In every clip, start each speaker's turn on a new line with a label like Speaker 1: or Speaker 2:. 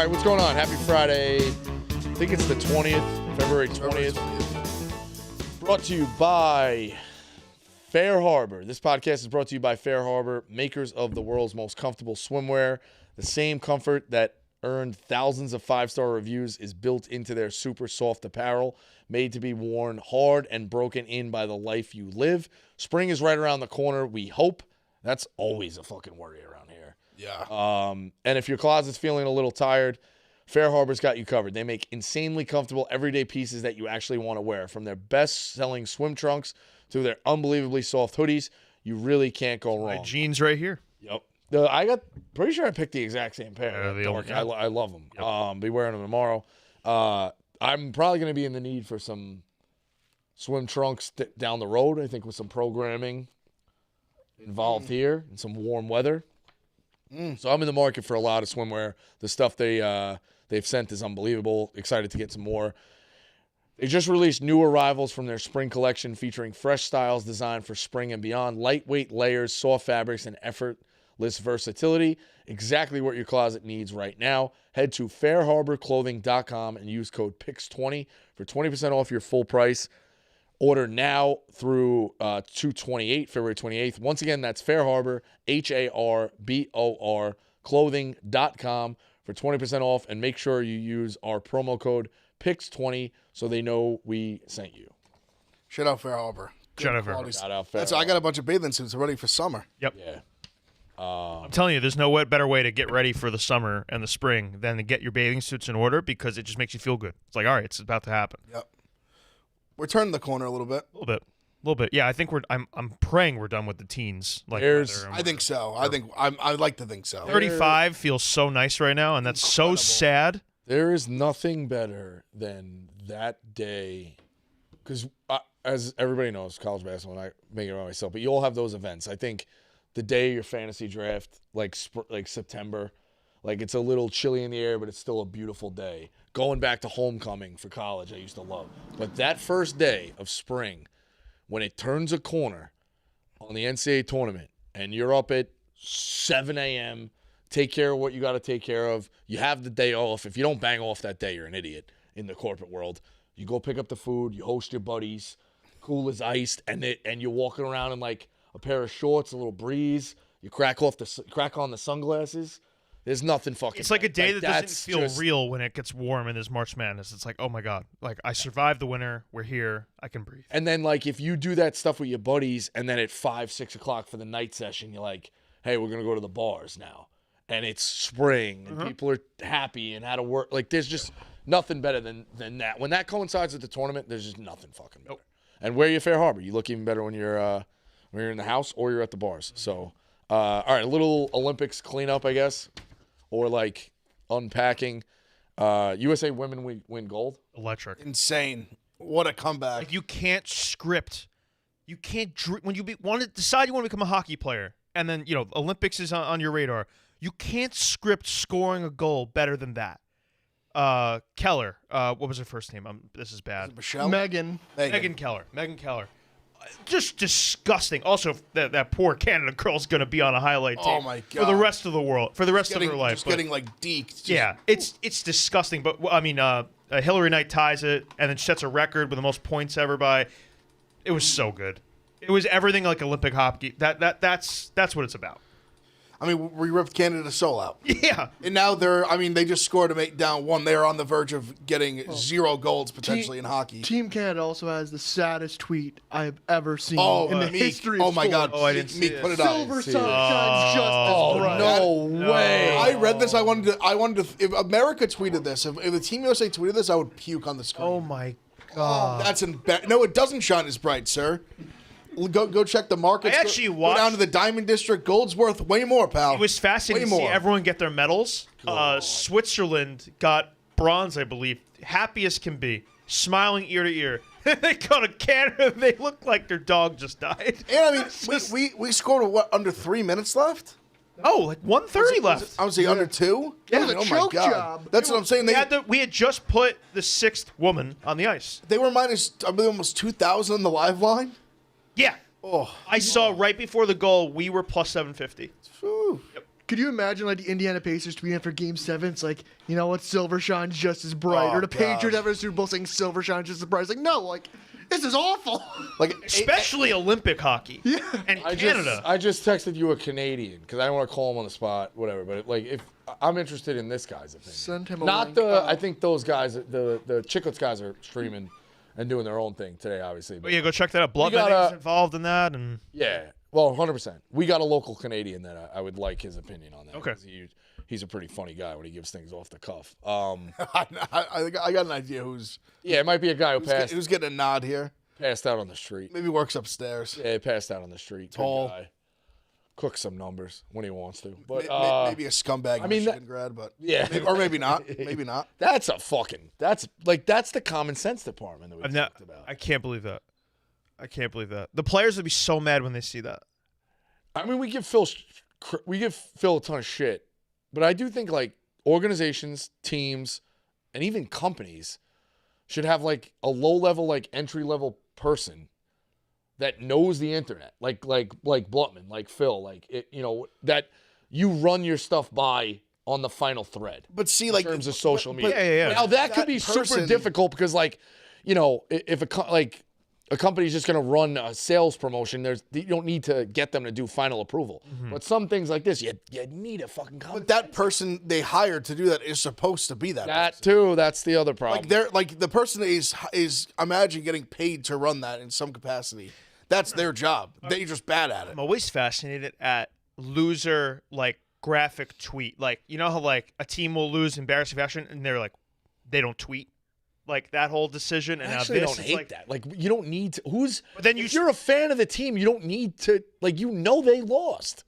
Speaker 1: right, what's going on? Happy Friday. I think it's the 20th, February 20th. Brought to you by Fair Harbor. This podcast is brought to you by Fair Harbor, makers of the world's most comfortable swimwear. The same comfort that earned thousands of five-star reviews is built into their super soft apparel, made to be worn hard and broken in by the life you live. Spring is right around the corner, we hope. That's always a fucking worry around here.
Speaker 2: Yeah.
Speaker 1: And if your closet's feeling a little tired, Fair Harbor's got you covered. They make insanely comfortable everyday pieces that you actually want to wear. From their best-selling swim trunks to their unbelievably soft hoodies, you really can't go wrong.
Speaker 3: My jeans right here.
Speaker 1: Yep. Pretty sure I picked the exact same pair. I love them. Yep. Be wearing them tomorrow. I'm probably going to be in the need for some swim trunks down the road, I think, with some programming involved here and some warm weather. So I'm in the market for a lot of swimwear. The stuff they've sent is unbelievable. Excited to get some more. They just released new arrivals from their spring collection featuring fresh styles designed for spring and beyond. Lightweight layers, soft fabrics, and effortless versatility. Exactly what your closet needs right now. Head to fairharborclothing.com and use code PIX20 for 20% off your full price. Order now through 2/28, February 28th. Once again, that's Fair Harbor, HARBOR, clothing.com for 20% off. And make sure you use our promo code PIX20 so they know we sent you.
Speaker 2: Shout out Fair Harbor.
Speaker 3: Shout out Fair Harbor.
Speaker 1: Shout out Fair
Speaker 2: I got a bunch of bathing suits ready for summer.
Speaker 3: Yep.
Speaker 1: Yeah.
Speaker 3: I'm telling you, there's no better way to get ready for the summer and the spring than to get your bathing suits in order because it just makes you feel good. It's like, all right, it's about to happen.
Speaker 2: Yep. We're turning the corner a little bit.
Speaker 3: A little bit. Yeah, I think I'm praying we're done with the teens. Like
Speaker 2: I think so. I'd like to think so.
Speaker 3: 35 feels so nice right now, and that's so sad.
Speaker 1: There is nothing better than that day, because as everybody knows, college basketball, and I make it about myself, but you all have those events. I think the day of your fantasy draft, like September, like it's a little chilly in the air, but it's still a beautiful day. Going back to homecoming for college, I used to love. But that first day of spring, when it turns a corner on the NCAA tournament, and you're up at 7 a.m., take care of what you got to take care of. You have the day off. If you don't bang off that day, you're an idiot in the corporate world. You go pick up the food. You host your buddies. Cool as iced, and you're walking around in like a pair of shorts, a little breeze. You crack on the sunglasses. There's nothing fucking.
Speaker 3: It's like a day
Speaker 1: like,
Speaker 3: that doesn't feel real when it gets warm and there's March Madness. It's like, oh my God, like I survived the winter. We're here. I can breathe.
Speaker 1: And then like if you do that stuff with your buddies, and then at 5, 6 o'clock for the night session, you're like, hey, we're gonna go to the bars now, and it's spring and people are happy and out of work. Like there's just nothing better than that. When that coincides with the tournament, there's just nothing fucking better. Nope. And wear your Fair Harbor. You look even better when you're in the house or you're at the bars. So, all right, a little Olympics cleanup, I guess. Or like unpacking. USA women win gold.
Speaker 3: Electric.
Speaker 2: Insane. What a comeback.
Speaker 3: Like you can't script. You can't when you want to decide you want to become a hockey player, and then Olympics is on your radar. You can't script scoring a goal better than that. Keller. What was her first name? This is bad.
Speaker 2: Is it Michelle?
Speaker 4: Megan
Speaker 3: Keller. Megan Keller. Just disgusting. Also, that poor Canada girl's going to be on a highlight tape
Speaker 2: oh my God.
Speaker 3: for the rest of the world, for the rest of her life.
Speaker 2: Just getting like deked.
Speaker 3: Yeah, it's disgusting. But I mean, Hillary Knight ties it and then sets a record with the most points ever by. It was so good. It was everything like Olympic hockey. That's what it's about.
Speaker 2: I mean, we ripped Canada's soul out.
Speaker 3: Yeah.
Speaker 2: And now they just scored to make down one. They're on the verge of getting 0 golds potentially in hockey.
Speaker 4: Team Canada also has the saddest tweet I have ever seen in the
Speaker 2: Meek.
Speaker 4: history of
Speaker 2: Oh my God.
Speaker 3: Oh, I didn't see
Speaker 2: Meek
Speaker 3: it.
Speaker 2: put it out.
Speaker 4: Silver sun shines just as bright.
Speaker 1: No way.
Speaker 2: I read this. I wanted to. If America tweeted this, if the Team USA tweeted this, I would puke on the screen.
Speaker 3: Oh my God.
Speaker 2: That's no, it doesn't shine as bright, sir. Go check the markets.
Speaker 3: I actually
Speaker 2: go down to the Diamond District. Gold's worth way more, pal.
Speaker 3: It was fascinating to see everyone get their medals. Switzerland got bronze, I believe. Happy as can be. Smiling ear to ear. They go to Canada. They look like their dog just died.
Speaker 2: And I mean, we scored under 3 minutes left.
Speaker 3: Oh, like 1:30 left.
Speaker 2: I would say under 2.
Speaker 4: It was a
Speaker 2: oh
Speaker 4: choke
Speaker 2: my God.
Speaker 4: job.
Speaker 2: That's what I'm saying.
Speaker 3: We had just put the 6th woman on the ice.
Speaker 2: They were minus, I believe, almost 2,000 on the live line.
Speaker 3: Yeah.
Speaker 2: Oh,
Speaker 3: I saw right before the goal, we were plus 750.
Speaker 2: Whew.
Speaker 3: Yep.
Speaker 4: Could you imagine like the Indiana Pacers tweeting after Game 7? It's like, you know what, silver shines just as bright.
Speaker 2: Oh,
Speaker 4: Or the Patriots
Speaker 2: God.
Speaker 4: after the Super Bowl saying silver shines just as bright. It's like, no, like, this is awful.
Speaker 2: Like
Speaker 3: Especially Olympic hockey. Yeah. And Canada.
Speaker 1: I just texted you a Canadian because I don't want to call him on the spot, whatever. But like, if I'm interested in this guy's opinion,
Speaker 4: Send him a
Speaker 1: not
Speaker 4: link.
Speaker 1: the. I think those guys, the Chicklets guys, are streaming and doing their own thing today, obviously. But
Speaker 3: But yeah, go check that out. Blood
Speaker 1: gotta-
Speaker 3: Betting's involved in that, and
Speaker 1: yeah, well, 100%. We got a local Canadian that I would like his opinion on that.
Speaker 3: Okay.
Speaker 1: 'Cause he's a pretty funny guy when he gives things off the cuff.
Speaker 2: I got an idea who's
Speaker 1: Yeah, it might be a guy
Speaker 2: who's getting a nod here.
Speaker 1: passed out on the street.
Speaker 2: Maybe works upstairs.
Speaker 1: Yeah, he passed out on the street. Good
Speaker 2: Tall.
Speaker 1: guy. Cooks some numbers when he wants to. But
Speaker 2: Maybe a scumbag Michigan grad, but
Speaker 1: yeah.
Speaker 2: or maybe not. Maybe not.
Speaker 1: That's the common sense department that we talked about.
Speaker 3: I can't believe that. I can't believe that. The players would be so mad when they see that.
Speaker 1: I mean, we give Phil a ton of shit, but I do think like organizations, teams, and even companies should have like a low-level, like entry-level person that knows the internet, like Blutman, like Phil, like that you run your stuff by on the final thread.
Speaker 2: But see,
Speaker 1: in
Speaker 2: like
Speaker 1: terms of social media.
Speaker 3: Yeah.
Speaker 1: Now that could be super
Speaker 2: person-
Speaker 1: difficult because, like, if a company's just going to run a sales promotion, you don't need to get them to do final approval. But some things like this, you need a fucking company.
Speaker 2: But that person they hired to do that is supposed to be that.
Speaker 1: That too, that's the other problem.
Speaker 2: Like they're like the person is imagine getting paid to run that in some capacity. That's their job. They're just bad at it.
Speaker 3: I'm always fascinated at loser like graphic tweet. Like, you know how like a team will lose in embarrassing fashion and they're like, they don't tweet. Like that whole decision, and
Speaker 1: Actually,
Speaker 3: now
Speaker 1: I
Speaker 3: this
Speaker 1: don't
Speaker 3: is
Speaker 1: hate
Speaker 3: like
Speaker 1: that. Like, you don't need to.
Speaker 3: But then
Speaker 1: if you're a fan of the team, you don't need to. Like, they lost.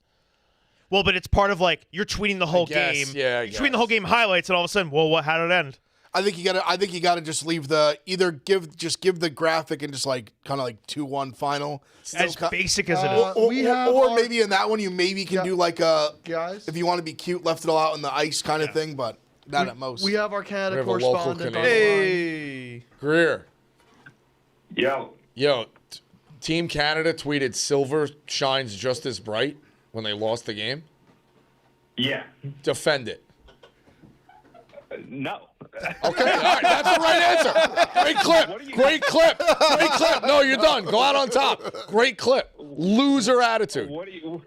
Speaker 3: well, but it's part of like you're tweeting the whole game.
Speaker 1: Yeah, I
Speaker 3: you're tweeting the whole game highlights, and all of a sudden, well, how did it end?
Speaker 2: I think you gotta just leave give the graphic and just like kind of like 2-1 final.
Speaker 3: As basic as it is.
Speaker 2: Or maybe in that one you maybe can do like a
Speaker 4: Guys?
Speaker 2: if you want to be cute, left it all out in the ice kind of thing, but not at most.
Speaker 4: We have our Canada
Speaker 1: We have a local
Speaker 4: correspondent on the
Speaker 1: Canadian.
Speaker 4: line.
Speaker 3: Hey,
Speaker 1: Greer.
Speaker 5: Yo,
Speaker 1: Team Canada tweeted silver shines just as bright when they lost the game.
Speaker 5: yeah,
Speaker 1: Defend it.
Speaker 5: no.
Speaker 1: Okay, all right, that's the right answer. Great clip. Great clip. No, you're done. Go out on top. Great clip. Loser attitude.
Speaker 5: What do you?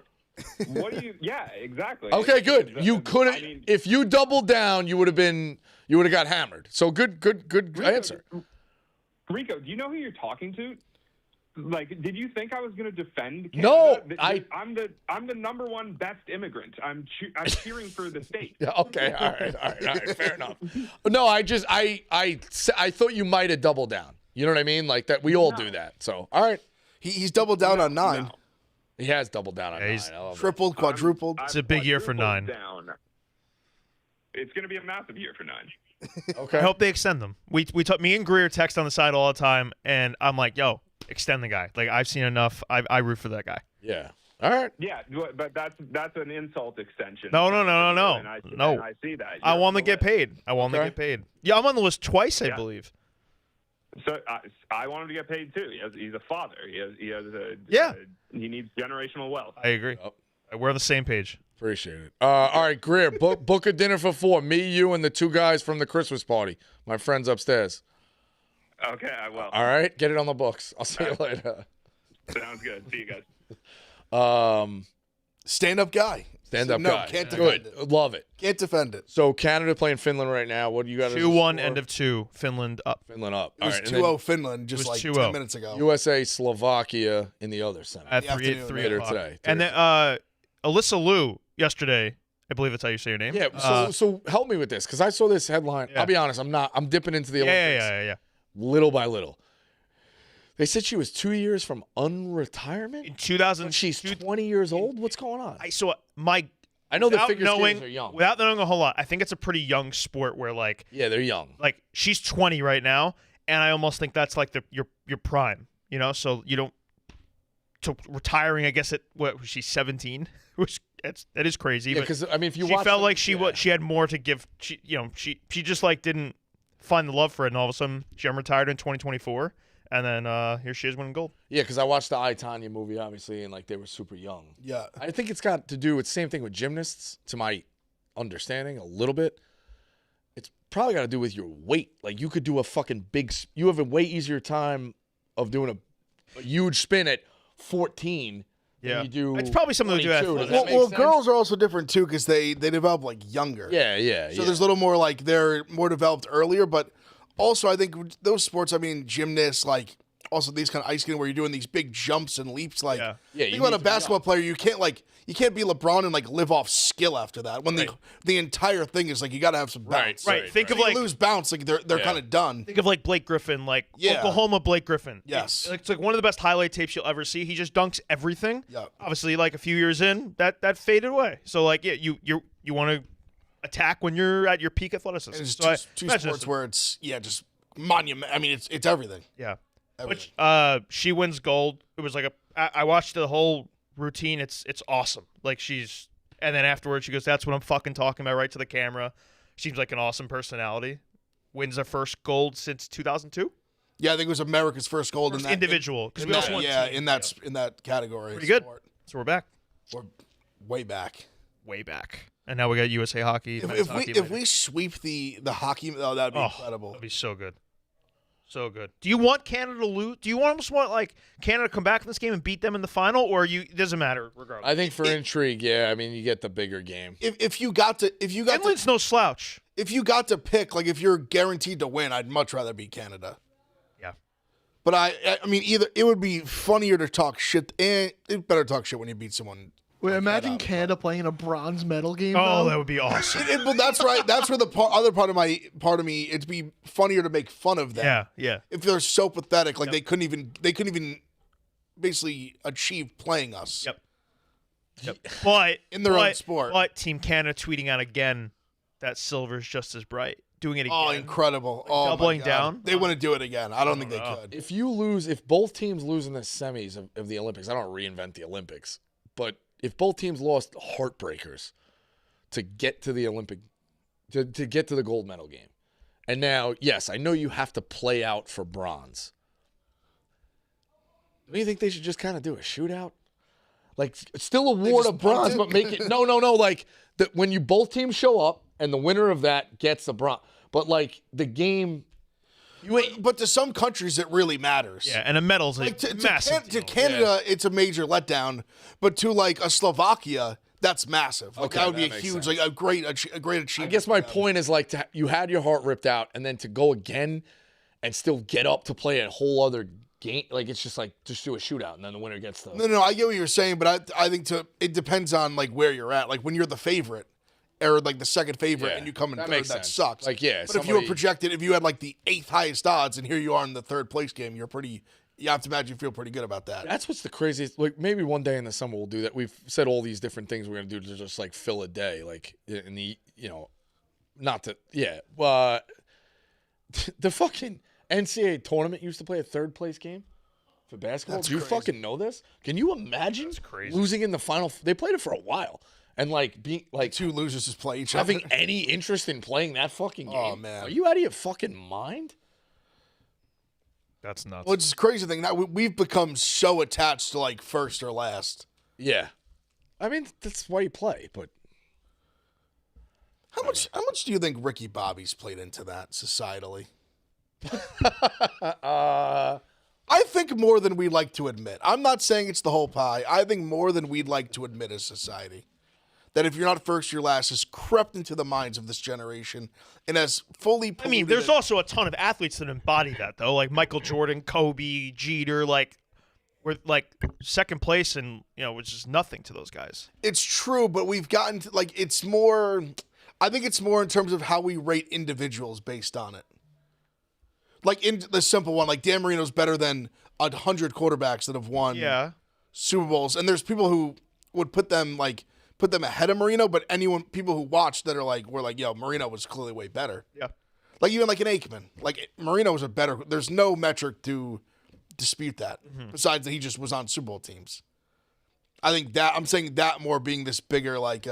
Speaker 5: Yeah, exactly.
Speaker 1: Okay, good. You couldn't.
Speaker 5: I mean,
Speaker 1: If you doubled down, you would have got hammered. So good answer.
Speaker 5: Rico, do you know who you're talking to? Like, did you think I was going to defend Canada?
Speaker 1: No,
Speaker 5: I'm the number one best immigrant. I'm cheering for the state.
Speaker 1: Yeah, okay, all right, fair enough. No, I thought you might have doubled down. You know what I mean? Like that, we all do that. So, all right,
Speaker 2: He's doubled down on 9.
Speaker 5: No.
Speaker 1: he has doubled down on
Speaker 3: Yeah,
Speaker 1: 9.
Speaker 3: he's
Speaker 1: I love it.
Speaker 2: Tripled, quadrupled.
Speaker 3: It's a big year for
Speaker 5: quadrupled
Speaker 3: 9.
Speaker 5: Down. It's going to be a massive year for 9.
Speaker 1: Okay.
Speaker 3: I hope they extend them. Me and Greer text on the side all the time, and I'm like, yo, extend the guy. Like, I've seen enough. I root for that guy.
Speaker 1: Yeah. All right.
Speaker 5: Yeah, but that's an insult extension.
Speaker 3: No.
Speaker 5: And I see that.
Speaker 3: I
Speaker 5: You're
Speaker 3: want
Speaker 5: on
Speaker 3: to
Speaker 5: the
Speaker 3: get
Speaker 5: list.
Speaker 3: paid. I want to
Speaker 1: Okay.
Speaker 3: get paid. Yeah, I'm on the list twice, I
Speaker 5: Yeah.
Speaker 3: believe.
Speaker 5: So I want him to get paid too. He's a father. He needs generational wealth.
Speaker 3: I agree.
Speaker 1: Yep.
Speaker 3: We're on the same page.
Speaker 1: Appreciate it. All right, Greer, book a dinner for 4. Me, you, and the 2 guys from the Christmas party. My friends upstairs.
Speaker 5: Okay, I will.
Speaker 1: All right, get it on the books. I'll see you later.
Speaker 5: Sounds good. See you guys.
Speaker 2: Stand-up guy.
Speaker 1: Stand-up
Speaker 2: No,
Speaker 1: guy.
Speaker 2: can't defend
Speaker 1: Good.
Speaker 2: it.
Speaker 1: Love it.
Speaker 2: Can't defend it.
Speaker 1: So Canada playing Finland right now. What do you got?
Speaker 3: 2-1, end of 2. Finland up.
Speaker 1: Finland up.
Speaker 2: It was
Speaker 1: All right,
Speaker 2: 2-0 Finland just
Speaker 3: was
Speaker 2: like
Speaker 3: 2-0.
Speaker 2: 10 minutes ago.
Speaker 1: USA, Slovakia in the other semi.
Speaker 3: At
Speaker 2: The
Speaker 3: 3
Speaker 2: afternoon,
Speaker 1: later
Speaker 3: o'clock.
Speaker 1: today.
Speaker 3: And then Alyssa Liu yesterday, I believe that's how you say your name.
Speaker 1: Yeah. So help me with this because I saw this headline.
Speaker 3: Yeah.
Speaker 1: I'll be honest. I'm dipping into the Olympics
Speaker 3: Yeah.
Speaker 1: little by little. They said she was 2 years from unretirement.
Speaker 3: In 2000,
Speaker 1: She's 20 years old. What's going on? I know the
Speaker 3: without
Speaker 1: figure skaters are young.
Speaker 3: Without knowing a whole lot, I think it's a pretty young sport where like
Speaker 1: Yeah, they're young.
Speaker 3: she's 20 right now, and I almost think that's like your prime, you know. So you don't to retiring. I guess she's 17, which that is crazy.
Speaker 1: Yeah,
Speaker 3: but
Speaker 1: because I mean, if you
Speaker 3: she
Speaker 1: watch
Speaker 3: felt
Speaker 1: them-
Speaker 3: like
Speaker 1: yeah.
Speaker 3: she had more to give. She just like didn't find the love for it, and all of a sudden she retired in 2024, And then here she is winning gold.
Speaker 1: Yeah, because I watched the I, Tonya movie, obviously, and like they were super young.
Speaker 2: Yeah.
Speaker 1: I think it's got to do with the same thing with gymnasts, to my understanding, a little bit. It's probably got to do with your weight. Like you could do a fucking you have a way easier time of doing a huge spin at 14.
Speaker 3: Yeah,
Speaker 1: you do.
Speaker 3: It's probably something to do with
Speaker 1: that.
Speaker 2: Well, girls are also different too because they develop like younger.
Speaker 1: Yeah.
Speaker 2: So there's a little more like they're more developed earlier, but also I think those sports. I mean, gymnasts, like also these kind of ice skating where you're doing these big jumps and leaps. Like, think about a basketball player. You can't be LeBron and like live off skill after that. When the entire thing is like you got to have some bounce.
Speaker 3: Right. Think of
Speaker 2: if
Speaker 3: like
Speaker 2: you lose bounce, like they're kind of done.
Speaker 3: Think of like Blake Griffin, like Oklahoma Blake Griffin.
Speaker 2: Yes,
Speaker 3: it's like one of the best highlight tapes you'll ever see. He just dunks everything.
Speaker 2: Yeah.
Speaker 3: Obviously, like a few years in, that faded away. So like, you want to attack when you're at your peak athleticism.
Speaker 2: And it's
Speaker 3: so
Speaker 2: two sports where it's just monument. I mean, it's everything.
Speaker 3: Yeah.
Speaker 2: Everything.
Speaker 3: Which she wins gold. It was like I watched the whole routine. It's awesome. Like and then afterwards she goes, "That's what I'm fucking talking about," right to the camera. Seems like an awesome personality. Wins her first gold since 2002.
Speaker 2: Yeah, I think it was America's first gold in that
Speaker 3: individual because we also won team.
Speaker 2: in that category.
Speaker 3: Pretty good. So we're back.
Speaker 2: We're way back.
Speaker 3: And now we got USA Hockey.
Speaker 2: If we sweep the hockey, that'd be incredible.
Speaker 3: That'd be so good. So good. Do you want Canada to lose? Do you almost want like Canada to come back in this game and beat them in the final, or it doesn't matter regardless?
Speaker 1: I think for intrigue, yeah. I mean, you get the bigger game.
Speaker 2: If you got
Speaker 3: Finland's no slouch.
Speaker 2: If you got to pick, like if you're guaranteed to win, I'd much rather beat Canada.
Speaker 3: Yeah.
Speaker 2: But I mean, either it would be funnier to talk shit, and it's better to talk shit when you beat someone.
Speaker 4: Wait, imagine Canada playing in a bronze medal game.
Speaker 3: Oh, that would be awesome.
Speaker 2: But that's right. That's where the other part of me, it'd be funnier to make fun of them.
Speaker 3: Yeah.
Speaker 2: If they're so pathetic, like they couldn't even basically achieve playing us.
Speaker 3: Yep. But
Speaker 2: in their own sport.
Speaker 3: But Team Canada tweeting out again that silver's just as bright. Doing it again.
Speaker 2: Oh, incredible. Like
Speaker 3: doubling down.
Speaker 2: They wouldn't do it again. I don't think they could.
Speaker 1: If both teams lose in the semis of the Olympics, I don't reinvent the Olympics, but if both teams lost heartbreakers to get to the Olympic, to get to the gold medal game, and now, yes, I know you have to play out for bronze. Do you think they should just kind of do a shootout? Like, still award a bronze, but make it, no, like, when you both teams show up, and the winner of that gets the bronze. But, like, the game...
Speaker 2: But to some countries, it really matters.
Speaker 3: Yeah, and a medal's
Speaker 2: like
Speaker 3: massive.
Speaker 2: To Canada, it's a major letdown. But to, like, a Slovakia, that's massive. Like, that would be a huge,
Speaker 1: sense.
Speaker 2: like, a great achievement.
Speaker 1: I guess my point is, like, you had your heart ripped out, and then to go again and still get up to play a whole other game, like, it's just, like, just do a shootout, and then the winner gets the...
Speaker 2: No, I get what you're saying, but I think it depends on, like, where you're at. Like, when you're the favorite, or like the second favorite, and you come in third, that sucks.
Speaker 1: Like, yeah,
Speaker 2: but if you were projected, if you had like the 8th highest odds, and here you are in the third place game, you have to imagine you feel pretty good about that.
Speaker 1: That's what's the craziest. Like, maybe one day in the summer we'll do that. We've said all these different things we're gonna do to just like fill a day, like in the not to the fucking NCAA tournament used to play a third place game for basketball. Do you fucking know this? Can you imagine losing in the final? They played it for a while. And like being like
Speaker 2: two losers just play each other.
Speaker 1: Having any interest in playing that fucking game?
Speaker 2: Oh man,
Speaker 1: are you out of your fucking mind?
Speaker 3: That's nuts.
Speaker 2: Well, it's a crazy thing. Now we've become so attached to like first or last.
Speaker 1: Yeah, I mean that's why you play. But
Speaker 2: how much do you think Ricky Bobby's played into that societally? I think more than we'd like to admit. I'm not saying it's the whole pie. I think more than we'd like to admit as society. That if you're not first, you're last has crept into the minds of this generation and has fully polluted.
Speaker 3: I mean, there's also a ton of athletes that embody that, though, like Michael Jordan, Kobe, Jeter, like we're like second place, and which is nothing to those guys.
Speaker 2: It's true, but we've gotten to, like it's more. I think it's more in terms of how we rate individuals based on it. Like in the simple one, like Dan Marino's better than 100 quarterbacks that have won Super Bowls, and there's people who would put them ahead of Marino, but people who watch that were like, yo, Marino was clearly way better.
Speaker 3: Yeah.
Speaker 2: Like even like an Aikman. Like Marino was there's no metric to dispute that. Besides that he just was on Super Bowl teams. I think that I'm saying that more being this bigger, like,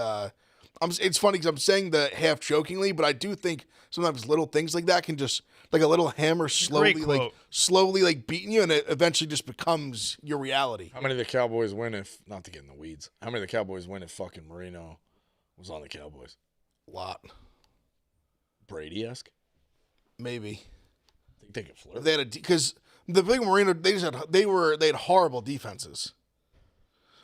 Speaker 2: It's funny because I'm saying that half jokingly, but I do think sometimes little things like that can just like a little hammer slowly beating you, and it eventually just becomes your reality.
Speaker 1: How many of the Cowboys win if not to get in the weeds? How many of the Cowboys win if fucking Marino was on the Cowboys?
Speaker 2: A lot.
Speaker 1: Brady-esque?
Speaker 2: Maybe.
Speaker 1: Think they could flirt.
Speaker 2: They had because the big Marino, they had horrible defenses.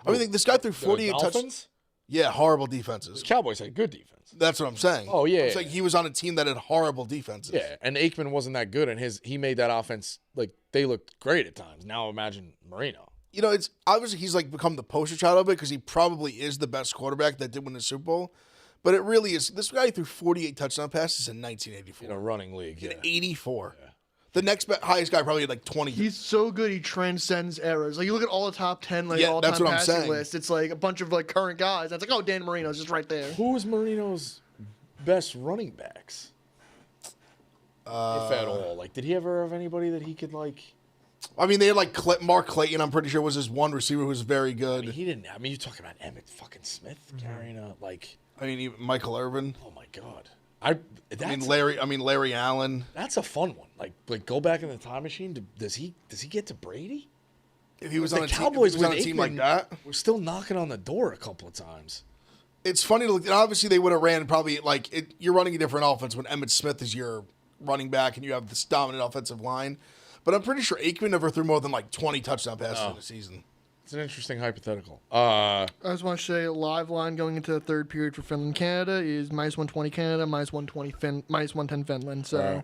Speaker 2: I mean, this guy threw 48 touchdowns. Yeah, horrible defenses.
Speaker 1: The Cowboys had good defense.
Speaker 2: That's what I'm saying.
Speaker 1: Oh, yeah.
Speaker 2: It's like he was on a team that had horrible defenses.
Speaker 1: Yeah, and Aikman wasn't that good, and he made that offense, like, they looked great at times. Now imagine Marino.
Speaker 2: You know, it's obviously he's like become the poster child of it because he probably is the best quarterback that did win the Super Bowl. But it really is. This guy threw 48 touchdown passes in 1984.
Speaker 1: In a running league, yeah.
Speaker 2: In 84. Yeah. The next highest guy probably had like 20.
Speaker 4: He's so good, he transcends eras. Like, you look at all the top 10, all-time passing lists. It's like a bunch of, like, current guys. That's like, oh, Dan Marino's just right there.
Speaker 1: Who was Marino's best running backs? If at all. Like, did he ever have anybody that he could, like...
Speaker 2: I mean, they had, like, Mark Clayton, I'm pretty sure, was his one receiver who was very good.
Speaker 1: I mean, you're talking about Emmitt fucking Smith carrying a, like...
Speaker 2: I mean, even Michael Irvin.
Speaker 1: Oh, my God.
Speaker 2: Larry Allen.
Speaker 1: That's a fun one. Like go back in the time machine. Does he get to Brady?
Speaker 2: If he was
Speaker 1: the
Speaker 2: on
Speaker 1: Cowboys
Speaker 2: on a team like that,
Speaker 1: we're still knocking on the door a couple of times.
Speaker 2: It's funny to look. Obviously, they would have ran probably you're running a different offense when Emmitt Smith is your running back and you have this dominant offensive line. But I'm pretty sure Aikman never threw more than like 20 touchdown passes in a season.
Speaker 1: It's an interesting hypothetical.
Speaker 4: I just want to say a live line going into the third period for Finland, Canada is -120 Canada, -110 Finland. So,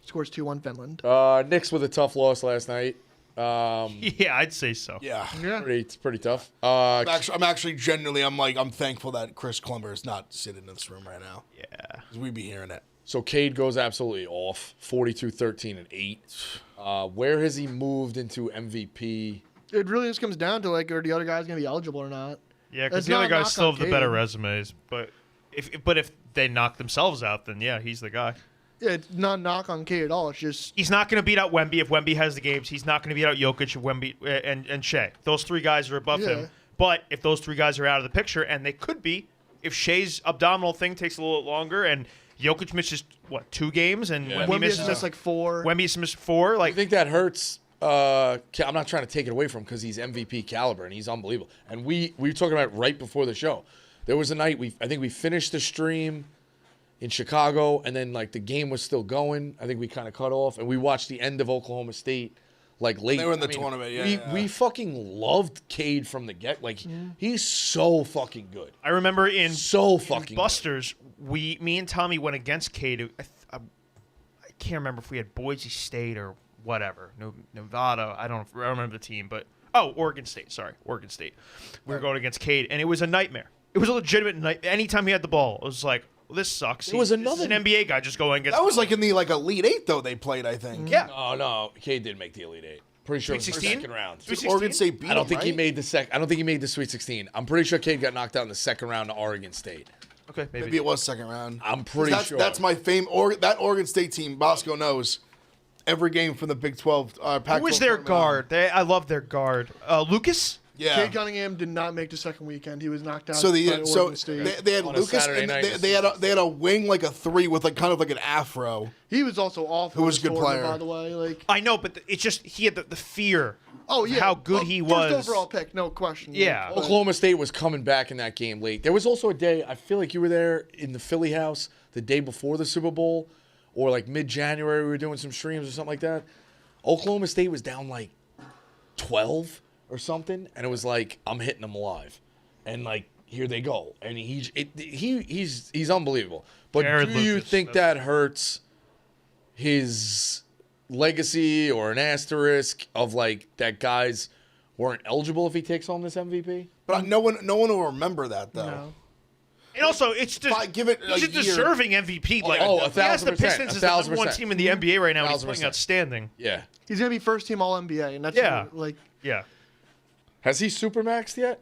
Speaker 4: scores 2-1 Finland.
Speaker 1: Knicks with a tough loss last night.
Speaker 3: Yeah, I'd say so.
Speaker 2: Yeah.
Speaker 1: It's pretty tough.
Speaker 2: I'm actually genuinely, I'm thankful that Chris Klumber is not sitting in this room right now.
Speaker 3: Yeah.
Speaker 2: Because we'd be hearing it.
Speaker 1: So Cade goes absolutely off, 42, 13, and 8. Where has he moved into MVP?
Speaker 4: It really just comes down to, like, are the other guys going to be eligible or not?
Speaker 3: Yeah, because the other guys still have the better resumes. But if they knock themselves out, then, yeah, he's the guy.
Speaker 4: Yeah, it's not a knock on Cade at all. It's just...
Speaker 3: He's not going to beat out Wemby if Wemby has the games. He's not going to beat out Jokic if Wemby and Shea. Those three guys are above him. But if those three guys are out of the picture, and they could be, if Shea's abdominal thing takes a little longer and Jokic misses, 2 games? And
Speaker 4: Wemby misses like 4.
Speaker 3: Wemby's missed 4.
Speaker 1: I think that hurts... I'm not trying to take it away from him because he's MVP caliber and he's unbelievable. And we were talking about it right before the show. There was a night I think we finished the stream in Chicago and then like the game was still going. I think we kind of cut off and we watched the end of Oklahoma State like late.
Speaker 2: They were in the tournament.
Speaker 1: We fucking loved Cade from the get. Like he's so fucking good.
Speaker 3: I remember in
Speaker 1: Busters,
Speaker 3: me and Tommy went against Cade. I can't remember if we had Boise State or whatever, Nevada. I don't remember the team, but Oregon State. Sorry, Oregon State. We were going against Cade, and it was a nightmare. It was a legitimate nightmare. Anytime he had the ball, it was like, well, this sucks.
Speaker 1: This is an
Speaker 3: NBA guy just going against.
Speaker 2: That was like in the Elite 8 though. They played, I think.
Speaker 3: Yeah.
Speaker 1: Oh no, Cade did make the Elite 8. Pretty sure it was the second round.
Speaker 2: Oregon State beat
Speaker 1: I don't
Speaker 2: him,
Speaker 1: think
Speaker 2: right?
Speaker 1: he made the I don't think he made the Sweet 16. I'm pretty sure Cade got knocked out in the second round to Oregon State.
Speaker 3: Okay,
Speaker 2: maybe it was second round.
Speaker 1: I'm pretty sure.
Speaker 2: That's my fame. That Oregon State team, Bosco knows. Every game from the Big 12, Pac-12.
Speaker 3: Who was their guard? I love their guard. Lucas?
Speaker 2: Yeah.
Speaker 4: Cade Cunningham did not make the second weekend. He was knocked out.
Speaker 2: They had Lucas and they had a wing like a 3 with like kind of like an afro.
Speaker 4: He was also awful.
Speaker 2: Who was a good player,
Speaker 4: by the way. Like
Speaker 3: I know, but it's just he had the fear.
Speaker 4: Oh yeah,
Speaker 3: how good he was.
Speaker 4: First overall pick, no question.
Speaker 3: Yeah.
Speaker 1: Oklahoma State was coming back in that game late. There was also a day, I feel like you were there in the Philly house the day before the Super Bowl, or like mid-January we were doing some streams or something like that. Oklahoma State was down like 12 or something, and it was like, I'm hitting them live. And like, here they go. And he's unbelievable. But
Speaker 3: Jared
Speaker 1: do you
Speaker 3: Lucas,
Speaker 1: think that hurts his legacy or an asterisk of like that guys weren't eligible if he takes home this MVP?
Speaker 2: But no one will remember that though.
Speaker 4: No.
Speaker 3: And also, it's just
Speaker 2: give it
Speaker 3: he's a deserving MVP. Like,
Speaker 1: 1,000%.
Speaker 3: yes, the Pistons is the number 1 team in the NBA right now. And he's
Speaker 1: 1,000%.
Speaker 3: playing outstanding.
Speaker 1: Yeah.
Speaker 4: He's gonna be first team All NBA, and that's like.
Speaker 3: Yeah.
Speaker 1: Has he supermaxed yet?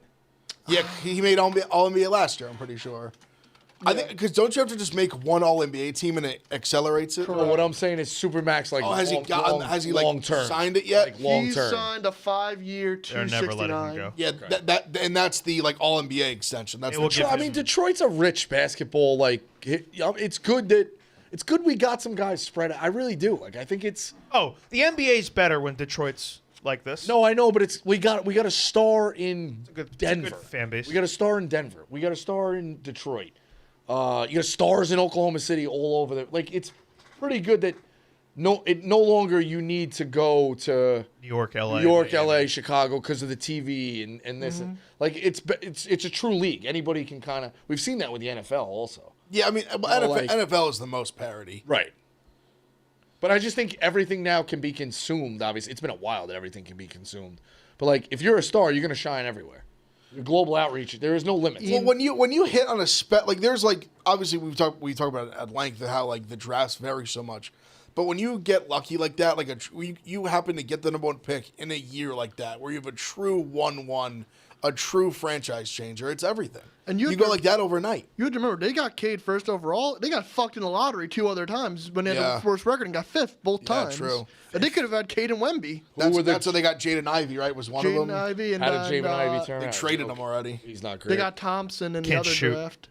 Speaker 2: Yeah, he made All NBA last year. I'm pretty sure. I think because don't you have to just make one All NBA team and it accelerates it?
Speaker 1: Well, what I'm saying is Supermax, like,
Speaker 2: Has he
Speaker 1: long term
Speaker 2: signed it yet?
Speaker 1: Like, long
Speaker 4: He
Speaker 1: term.
Speaker 4: signed a 5-year,
Speaker 3: They're never letting him
Speaker 4: $269.
Speaker 3: go.
Speaker 2: Yeah, and that's the like All NBA extension. That's
Speaker 3: It will
Speaker 2: the
Speaker 3: give
Speaker 1: I mean, Detroit's a rich basketball. Like, it's good we got some guys spread out. I really do. Like, I think it's.
Speaker 3: Oh, the NBA's better when Detroit's like this.
Speaker 1: No, I know, but we got a star in Denver.
Speaker 3: It's a good fan base.
Speaker 1: We got a star in Denver. We got a star in Detroit. You got stars in Oklahoma City all over there. Like, it's pretty good that no longer you need to go to
Speaker 3: New York, LA,
Speaker 1: LA, Chicago because of the TV and this. Like, it's a true league. Anybody can kind of. We've seen that with the NFL also.
Speaker 2: Yeah, I mean, NFL is the most parity.
Speaker 1: Right. But I just think everything now can be consumed. Obviously, it's been a while that everything can be consumed. But like, if you're a star, you're gonna shine everywhere. Your global outreach, there is no limits.
Speaker 2: Well, when you hit on a like there's like obviously we talk about it at length how like the drafts vary so much, but when you get lucky like that, like you happen to get the number 1 pick in a year like that, where you have a true 1-1, a true franchise changer, it's everything. And you go like that overnight.
Speaker 4: You have to remember, they got Cade first overall. They got fucked in the lottery 2 other times when they had the worst record and got 5th both times.
Speaker 2: True.
Speaker 4: And they could have had Cade and Wemby.
Speaker 2: That's how they got Jaden Ivey, right? Was one of them.
Speaker 4: Jaden Ivey and
Speaker 1: How did Jaden Ivey turn
Speaker 2: They
Speaker 1: out?
Speaker 2: traded him already.
Speaker 1: He's not great.
Speaker 4: they got Thompson in the
Speaker 3: Can't
Speaker 4: other
Speaker 3: shoot.
Speaker 4: draft.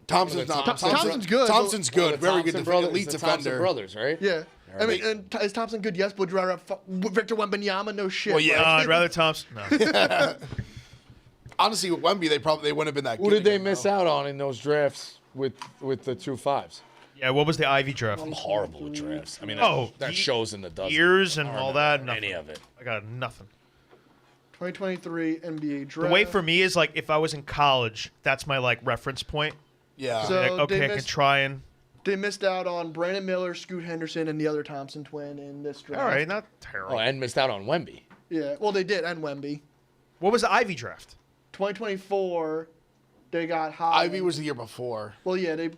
Speaker 2: Thompson's not.
Speaker 4: Thompson's good.
Speaker 2: Thompson's good. Very good.
Speaker 1: Brothers,
Speaker 2: Elite
Speaker 1: the Thompson
Speaker 2: defender.
Speaker 1: brothers, right?
Speaker 4: Yeah. I mean, and is Thompson good? Yes, but would you rather have Victor Wembanyama? No shit.
Speaker 2: Well, yeah.
Speaker 4: right?
Speaker 3: I'd rather Thompson. No.
Speaker 2: Honestly, with Wemby, they wouldn't have been that good.
Speaker 1: Who did they
Speaker 2: again,
Speaker 1: miss
Speaker 2: though.
Speaker 1: out on in those drafts with the 2 5s?
Speaker 3: Yeah, what was the Ivy draft?
Speaker 1: I'm horrible with drafts. I mean, that shows in the dozen.
Speaker 3: Years and
Speaker 1: I don't
Speaker 3: all
Speaker 1: remember
Speaker 3: that. Nothing.
Speaker 1: Any of it.
Speaker 3: I got nothing.
Speaker 4: 2023 NBA draft.
Speaker 3: The way for me is like if I was in college, that's my like reference point.
Speaker 2: Yeah.
Speaker 4: So-
Speaker 3: Like, okay,
Speaker 4: they
Speaker 3: I can
Speaker 4: missed-
Speaker 3: try and.
Speaker 4: They missed out on Brandon Miller, Scoot Henderson, and the other Thompson twin in this draft.
Speaker 3: All right, not terrible.
Speaker 1: Oh, and missed out on Wemby.
Speaker 4: Yeah, well, they did, and Wemby.
Speaker 3: What was the Ivy draft?
Speaker 4: 2024, they got Holland.
Speaker 2: Ivy was the year before.
Speaker 4: Well, yeah, they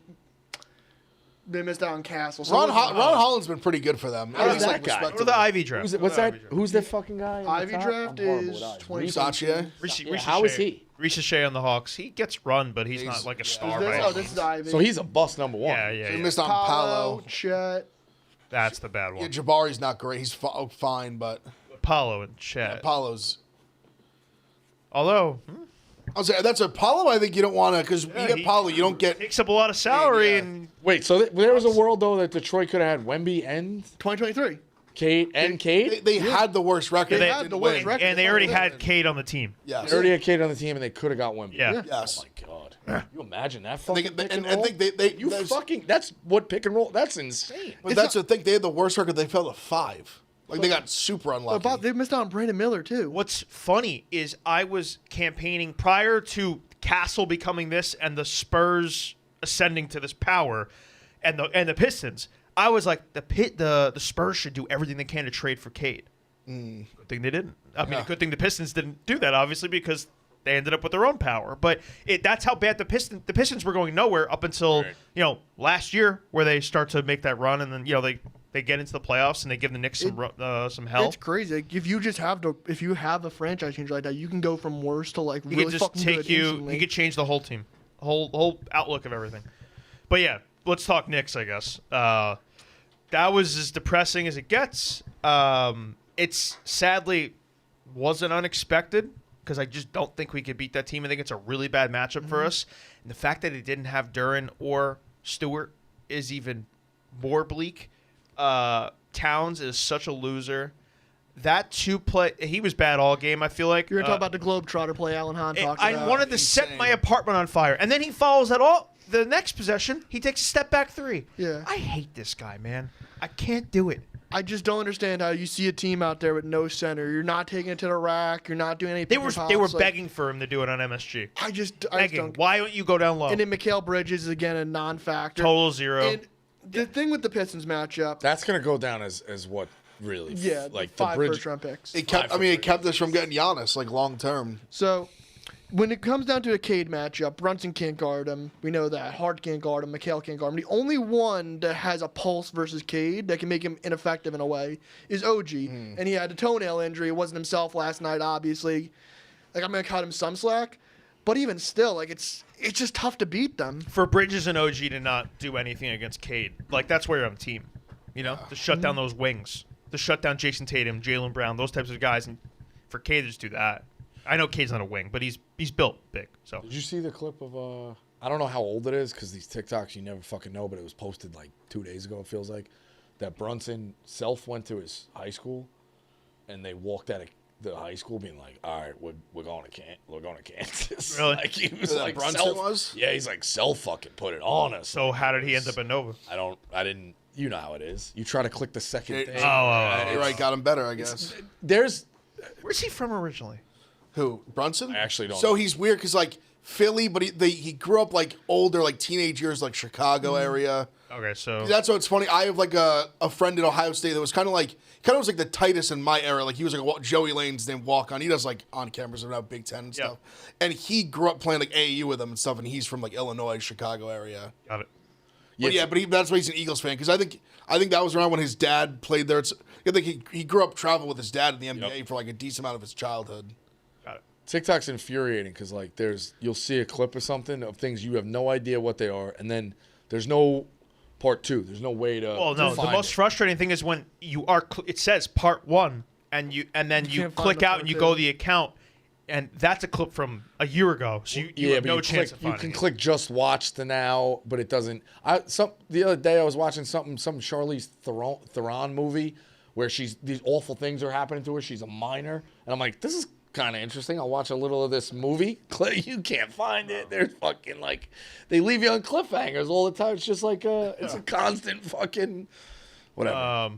Speaker 4: missed out on Castle. So
Speaker 2: Ron Holland's been pretty good for them. At
Speaker 1: How's
Speaker 2: least,
Speaker 1: that
Speaker 2: like,
Speaker 1: guy?
Speaker 3: What are
Speaker 2: respectable.
Speaker 3: the Ivy draft?
Speaker 1: What's that? Who's the fucking guy? on the
Speaker 4: Ivy
Speaker 1: top?
Speaker 4: draft
Speaker 1: I'm horrible
Speaker 4: is
Speaker 1: with eyes.
Speaker 4: 20.
Speaker 2: Sachier?
Speaker 3: Rishi
Speaker 1: how is
Speaker 3: Shea.
Speaker 1: he?
Speaker 3: Rishi Shea on the Hawks. He gets run, but he's not like a star. by
Speaker 4: Oh,
Speaker 3: any
Speaker 4: this
Speaker 3: means.
Speaker 4: is Ivy.
Speaker 1: So he's a bust number 1.
Speaker 3: Yeah, yeah,
Speaker 2: They
Speaker 3: yeah.
Speaker 2: missed out on Paolo.
Speaker 4: Chet.
Speaker 3: That's the bad
Speaker 2: Yeah,
Speaker 3: one.
Speaker 2: Jabari's not great. He's fine, but
Speaker 3: Paulo and Chet.
Speaker 2: Paolo's.
Speaker 3: Although
Speaker 2: I'll say that's a Paolo. I think you don't want to because you get
Speaker 3: he-
Speaker 2: Paolo, you don't get.
Speaker 3: takes up a lot of salary
Speaker 2: Yeah.
Speaker 3: and
Speaker 1: Wait, so there was a world though that Detroit could have had Wemby and
Speaker 4: 2023.
Speaker 1: Cade and Cade.
Speaker 2: They had the worst record.
Speaker 3: They
Speaker 2: They
Speaker 3: had
Speaker 2: didn't
Speaker 4: the worst
Speaker 2: win.
Speaker 4: record.
Speaker 3: and they already had Cade on the team.
Speaker 2: Yes.
Speaker 1: They already had Cade on the team, and they could have got Wemby.
Speaker 3: Yeah.
Speaker 2: Yes.
Speaker 1: Oh my god! Can you imagine that
Speaker 2: They
Speaker 1: fucking
Speaker 2: get-
Speaker 1: pick and
Speaker 2: and I
Speaker 1: roll?
Speaker 2: think they
Speaker 1: You fucking. That's what pick and roll. That's insane.
Speaker 2: But that's the thing. They had the worst record. They fell to 5. Like they got super unlucky.
Speaker 4: But they missed out on Brandon Miller, too.
Speaker 3: What's funny is I was campaigning prior to Castle becoming this and the Spurs ascending to this power, and the Pistons. I was like the Spurs should do everything they can to trade for Cade. Good thing they didn't. I mean, good thing the Pistons didn't do that, obviously, because they ended up with their own power. But that's how bad the Pistons were going nowhere up until last year, where they start to make that run, and then they get into the playoffs and they give the Knicks some hell.
Speaker 4: It's crazy. Like, if you have a franchise changer like that, you can go from worst to like
Speaker 3: He
Speaker 4: really
Speaker 3: could just
Speaker 4: fucking
Speaker 3: take
Speaker 4: good
Speaker 3: you.
Speaker 4: instantly.
Speaker 3: He could change the whole team, whole outlook of everything. But yeah, let's talk Knicks, I guess. That was as depressing as it gets. It's sadly wasn't unexpected because I just don't think we could beat that team. I think it's a really bad matchup for us. And the fact that it didn't have Duren or Stewart is even more bleak. Towns is such a loser. That he was bad all game, I feel like.
Speaker 4: You're going to talk about the Globetrotter play Alan Hahn talked about.
Speaker 3: I wanted to set my apartment on fire. And then he follows that all. The next possession, he takes a step back 3.
Speaker 4: Yeah.
Speaker 3: I hate this guy, man. I can't do it.
Speaker 4: I just don't understand how you see a team out there with no center. You're not taking it to the rack. You're not doing anything.
Speaker 3: They were begging for him to do it on MSG.
Speaker 4: I just
Speaker 3: Begging.
Speaker 4: don't.
Speaker 3: Why don't you go down low?
Speaker 4: And then Mikal Bridges is again a non-factor.
Speaker 3: Total zero.
Speaker 4: And the thing with the Pistons matchup,
Speaker 1: That's gonna go down as what really. Like the
Speaker 4: 5
Speaker 1: bridge.
Speaker 4: first-round picks.
Speaker 2: It kept us from getting Giannis like long term.
Speaker 4: So when it comes down to a Cade matchup, Brunson can't guard him. We know that. Hart can't guard him. Mikal can't guard him. The only one that has a pulse versus Cade that can make him ineffective in a way is OG. And he had a toenail injury. It wasn't himself last night, obviously. Like, I'm going to cut him some slack. But even still, like it's just tough to beat them.
Speaker 3: For Bridges and OG to not do anything against Cade, like that's where you're on the team. You know, to shut down those wings, to shut down Jason Tatum, Jaylen Brown, those types of guys, and for Cade to just do that. I know Cade's not a wing, but he's built big. So
Speaker 1: did you see the clip of I don't know how old it is because these TikToks you never fucking know, but it was posted like 2 days ago. It feels like that Brunson Self went to his high school, and they walked out of the high school being like, "All right, we're going to Kansas."
Speaker 3: Really?
Speaker 1: Like he was like
Speaker 2: Brunson
Speaker 1: Self,
Speaker 2: was?
Speaker 1: Yeah, he's like Self fucking put it on us.
Speaker 3: So how did he end up at Nova?
Speaker 1: I didn't. You know how it is. You try to click the second thing.
Speaker 2: You're right. Got him better, I guess.
Speaker 3: Where's he from originally?
Speaker 2: Who? Brunson?
Speaker 1: I actually don't
Speaker 2: So
Speaker 1: know.
Speaker 2: he's weird because, like, Philly, but he grew up, like, older, like, teenage years, like, Chicago area.
Speaker 3: Okay, so
Speaker 2: That's what's funny. I have, like, a friend in Ohio State that was kind of was like the tightest in my era. Like, he was like Joey Lane's named walk-on. He does, like, on cameras about Big Ten and stuff. And he grew up playing, like, AAU with them and stuff, and he's from, like, Illinois, Chicago area.
Speaker 3: got it.
Speaker 2: But that's why he's an Eagles fan, because I think that was around when his dad played there. I think he grew up traveling with his dad in the NBA for, like, a decent amount of his childhood.
Speaker 3: Got it.
Speaker 1: TikTok's infuriating because like you'll see a clip or something of things you have no idea what they are, and then there's no part 2. There's no way to.
Speaker 3: Well, no. The
Speaker 1: find
Speaker 3: most
Speaker 1: it.
Speaker 3: frustrating thing is when it says part 1, and then you
Speaker 4: can't find
Speaker 3: click
Speaker 4: the
Speaker 3: out
Speaker 4: part
Speaker 3: and you
Speaker 4: 2.
Speaker 3: go to the account, and that's a clip from a year ago. So you have
Speaker 1: but
Speaker 3: no chance
Speaker 1: click,
Speaker 3: of
Speaker 1: you
Speaker 3: finding
Speaker 1: can
Speaker 3: it.
Speaker 1: click just watch the now, but it doesn't. The other day I was watching some Charlize Theron movie where these awful things are happening to her. She's a minor, and I'm like, this is kind of interesting. I'll watch a little of this movie. You can't find it. They're fucking like they leave you on cliffhangers all the time. It's just like it's a constant fucking whatever.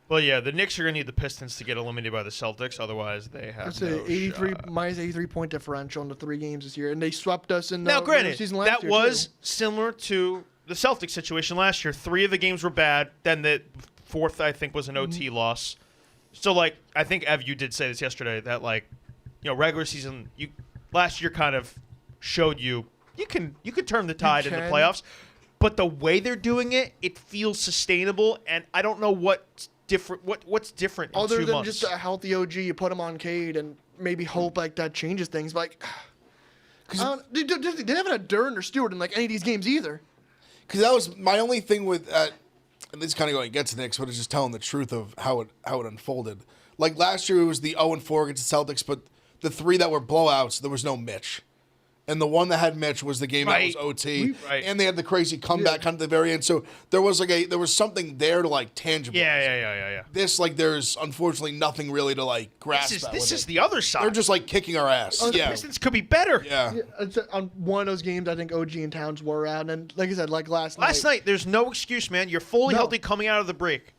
Speaker 3: Well, yeah, the Knicks are going to need the Pistons to get eliminated by the Celtics. Otherwise, they have
Speaker 4: That's
Speaker 3: no
Speaker 4: an 83
Speaker 3: shot.
Speaker 4: minus 83 point differential in the 3 games this year, and they swept us in the
Speaker 3: Now, granted,
Speaker 4: regular season last
Speaker 3: that
Speaker 4: year,
Speaker 3: was
Speaker 4: too.
Speaker 3: similar to the Celtics situation last year. 3 of the games were bad. Then the 4th, I think, was an OT loss. So, like, I think, Ev, you did say this yesterday, that, like, regular season, last year kind of showed you can turn the tide in the
Speaker 4: can.
Speaker 3: playoffs. But the way they're doing it, it feels sustainable, and I don't know what's different. What's different in
Speaker 4: Other
Speaker 3: 2
Speaker 4: than
Speaker 3: months?
Speaker 4: just a healthy OG, you put him on Cade and maybe hope like that changes things. But like, they haven't had Duran or Stewart in like any of these games either.
Speaker 2: Because that was my only thing with, and this is kind of going against the Knicks, but it's just telling the truth of how it unfolded. Like last year, it was the 0-4 against the Celtics, but the 3 that were blowouts, there was no Mitch. And the one that had Mitch was the game that was OT, and they had the crazy comeback kind of at the very end. So there was something there to like tangible.
Speaker 3: Yeah.
Speaker 2: This there's unfortunately nothing really to like grasp.
Speaker 3: This is the other side.
Speaker 2: They're just like kicking our ass.
Speaker 3: The Pistons could be better.
Speaker 2: Yeah.
Speaker 4: It's on one of those games, I think OG and Towns were at, and like I said, like last
Speaker 3: night, there's no excuse, man. You're fully healthy coming out of the break,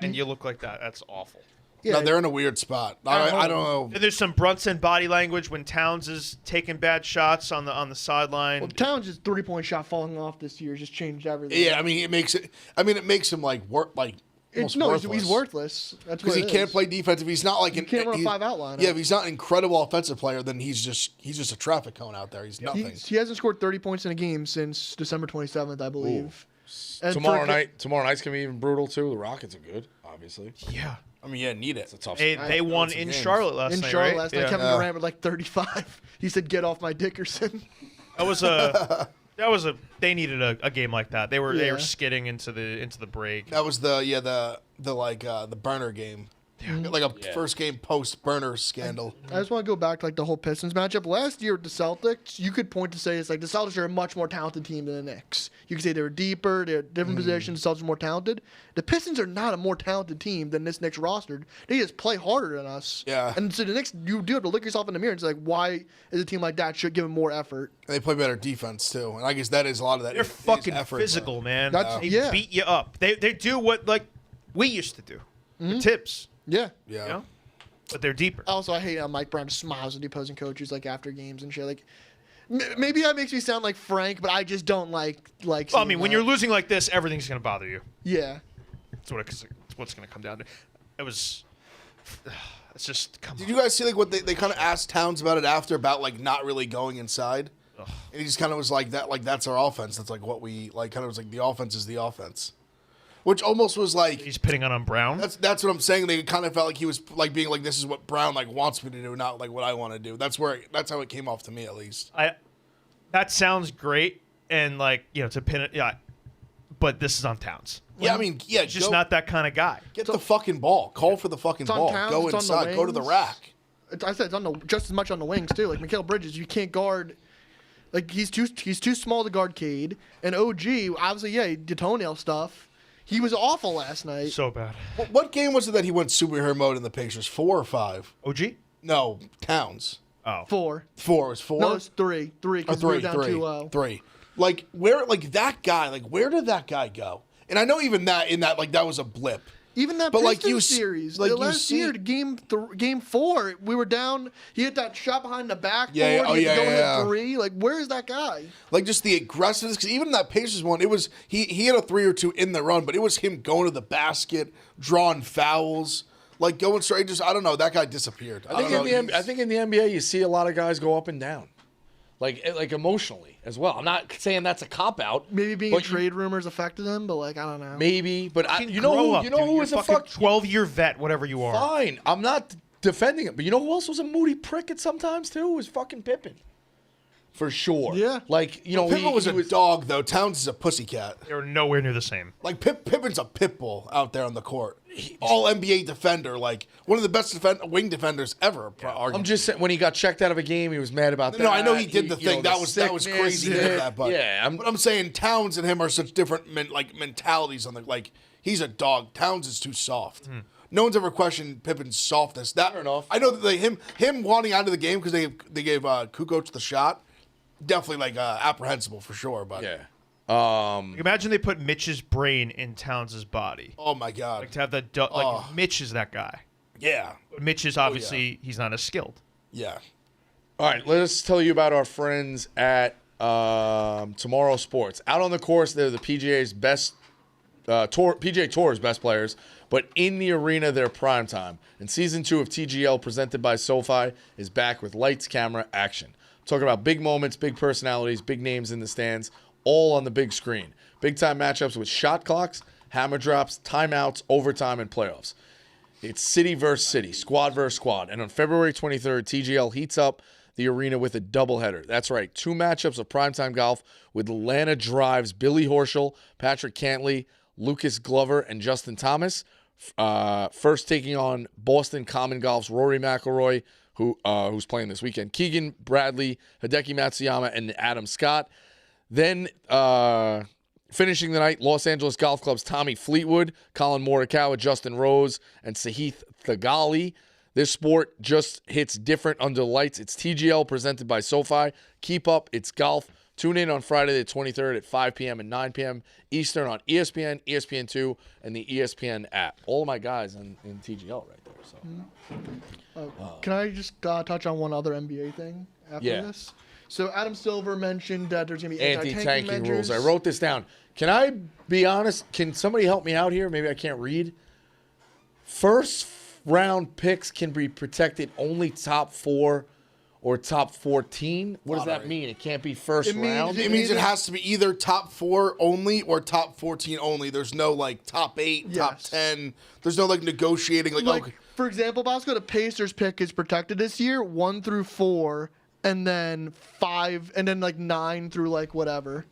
Speaker 3: and you look like that. That's awful.
Speaker 4: Yeah,
Speaker 2: No, they're in a weird spot. I don't know.
Speaker 3: And there's some Brunson body language when Towns is taking bad shots on the sideline.
Speaker 4: Well, Towns' 3-point shot falling off this year just changed everything.
Speaker 2: Yeah, I mean, it makes him like
Speaker 4: He's worthless. That's
Speaker 2: because
Speaker 4: what
Speaker 2: he can't play defense. If he's not like
Speaker 4: He can't run a 5-out line.
Speaker 2: Yeah, if he's not an incredible offensive player, then he's just a traffic cone out there. He's nothing.
Speaker 4: He hasn't scored 30 points in a game since December 27th, I believe. And
Speaker 1: Tomorrow night's gonna be even brutal too. The Rockets are good, obviously.
Speaker 3: Yeah.
Speaker 2: I mean, yeah, need it.
Speaker 1: It's a tough.
Speaker 3: They won in
Speaker 2: games.
Speaker 3: Charlotte last night.
Speaker 4: last night,
Speaker 3: Yeah.
Speaker 4: Kevin Durant with like 35. He said, "Get off my Dickerson."
Speaker 3: That was a. They needed a game like that. They were skidding into the break.
Speaker 2: That was the burner game. Like a first game post burner scandal.
Speaker 4: I just want to go back to like the whole Pistons matchup. Last year with the Celtics, you could point to say it's like the Celtics are a much more talented team than the Knicks. You could say they were deeper, they're different positions, the Celtics are more talented. The Pistons are not a more talented team than this Knicks roster. They just play harder than us.
Speaker 2: Yeah.
Speaker 4: And so the Knicks, you do have to look yourself in the mirror and say, like, why is a team like that should give them more effort?
Speaker 2: And they play better defense too, and I guess that is a lot of that.
Speaker 3: They're
Speaker 2: is
Speaker 3: fucking
Speaker 2: effort,
Speaker 3: physical, man.
Speaker 4: That's-
Speaker 3: They beat you up. They do what like we used to do. The tips,
Speaker 4: Yeah.
Speaker 2: Yeah.
Speaker 3: you know? But they're deeper.
Speaker 4: Also, I hate how Mike Brown smiles at the opposing coaches like after games and shit. Like, maybe that makes me sound like Frank, but I just don't like.
Speaker 3: Well, I
Speaker 4: seeing
Speaker 3: mean, when
Speaker 4: that.
Speaker 3: you're losing like this, everything's gonna bother you.
Speaker 4: Yeah.
Speaker 3: That's what's gonna come down to. It's just come
Speaker 2: Did
Speaker 3: on.
Speaker 2: you guys see like what they kind of asked Towns about it after about like not really going inside? And he just kind of was like that, like that's our offense. That's like what we like. Kind of was like the offense is the offense. which almost was like
Speaker 3: He's pitting on Brown.
Speaker 2: That's what I'm saying. They kind of felt like he was like being like, this is what Brown like wants me to do, not like what I want to do. That's how it came off to me, at least.
Speaker 3: That sounds great, and like to pin it, but this is on Towns.
Speaker 2: Yeah, I mean, yeah,
Speaker 3: he's just not that kind of guy.
Speaker 2: Get the fucking ball. Call for the fucking ball.
Speaker 4: Towns,
Speaker 2: Go inside. Go to the rack.
Speaker 4: I said it's just as much on the wings too. Like Mikal Bridges, you can't guard. Like he's too small to guard Cade. And OG, obviously, the toenail stuff. He was awful last night.
Speaker 3: So bad.
Speaker 2: What game was it that he went superhero mode in the Pacers? 4 or 5?
Speaker 3: OG?
Speaker 2: No, Towns.
Speaker 3: Oh.
Speaker 4: 4.
Speaker 2: 4 was 4.
Speaker 4: No, it's 3. 3 because we're down 2-0.
Speaker 2: 3. Like that guy. Like where did that guy go? And I know even that that was a blip.
Speaker 4: Even that Pistons series, like last year, game 4, we were down. He hit that shot behind the backboard. He had to go hit 3. Like, where is that guy?
Speaker 2: Like, just the aggressiveness. Because even that Pacers one, it was he had a 3 or 2 in the run, but it was him going to the basket, drawing fouls, like going straight. Just I don't know. That guy disappeared. I
Speaker 1: think in the NBA, you see a lot of guys go up and down, like emotionally as well. I'm not saying that's a cop out.
Speaker 4: Maybe being in trade rumors affected him, but like I don't know.
Speaker 1: Maybe, but you know who was a
Speaker 3: 12-year vet, whatever you are.
Speaker 1: Fine, I'm not defending him, but you know who else was a moody prick at sometimes too? Was fucking Pippen. For sure.
Speaker 4: Yeah.
Speaker 1: Like,
Speaker 2: Pippen was a dog, though. Towns is a pussycat.
Speaker 3: They were nowhere near the same.
Speaker 2: Like, Pippen's a pit bull out there on the court. All NBA defender. Like, one of the best wing defenders ever.
Speaker 1: Yeah. I'm just saying, when he got checked out of a game, he was mad about that.
Speaker 2: No, I know he did the thing. That was crazy. He did that, but I'm saying Towns and him are such different mentalities on the, like, he's a dog. Towns is too soft. No one's ever questioned Pippen's softness. Fair enough. I know that him wanting out of the game because they gave Kukoc the shot. Definitely apprehensible for sure, but
Speaker 3: imagine they put Mitch's brain in Towns' body.
Speaker 2: Oh my god!
Speaker 3: Like to have that, Mitch is that guy.
Speaker 2: Yeah,
Speaker 3: but Mitch is obviously he's not as skilled.
Speaker 2: Yeah.
Speaker 1: All right, let's tell you about our friends at Tomorrow Sports. Out on the course, they're the PGA's best PGA Tour's best players, but in the arena, they're prime time. And season 2 of TGL, presented by SoFi, is back with lights, camera, action. Talking about big moments, big personalities, big names in the stands, all on the big screen. Big-time matchups with shot clocks, hammer drops, timeouts, overtime, and playoffs. It's city versus city, squad versus squad. And on February 23rd, TGL heats up the arena with a doubleheader. That's right, 2 matchups of primetime golf with Atlanta Drive's Billy Horschel, Patrick Cantley, Lucas Glover, and Justin Thomas. First taking on Boston Common Golf's Rory McIlroy, who's playing this weekend, Keegan Bradley, Hideki Matsuyama, and Adam Scott. Then finishing the night, Los Angeles Golf Club's Tommy Fleetwood, Colin Morikawa, Justin Rose, and Sahith Thegali. This sport just hits different under the lights. It's TGL presented by SoFi. Keep up. It's golf. Tune in on Friday the 23rd at 5 p.m. and 9 p.m. Eastern on ESPN, ESPN2, and the ESPN app. All of my guys in TGL right there. So,
Speaker 4: can I just touch on one other NBA thing after this? So Adam Silver mentioned that there's going to be
Speaker 1: anti-tanking rules. I wrote this down. Can I be honest? Can somebody help me out here? Maybe I can't read. First round picks can be protected only top 4 or top 14. What does that mean? It can't be first round?
Speaker 2: It means it has to be either top 4 only or top 14 only. There's no top 8, top 10. There's no negotiating.
Speaker 4: For example, Bosco, the Pacers pick is protected this year, 1 through 4, and then 5, and then 9 through whatever.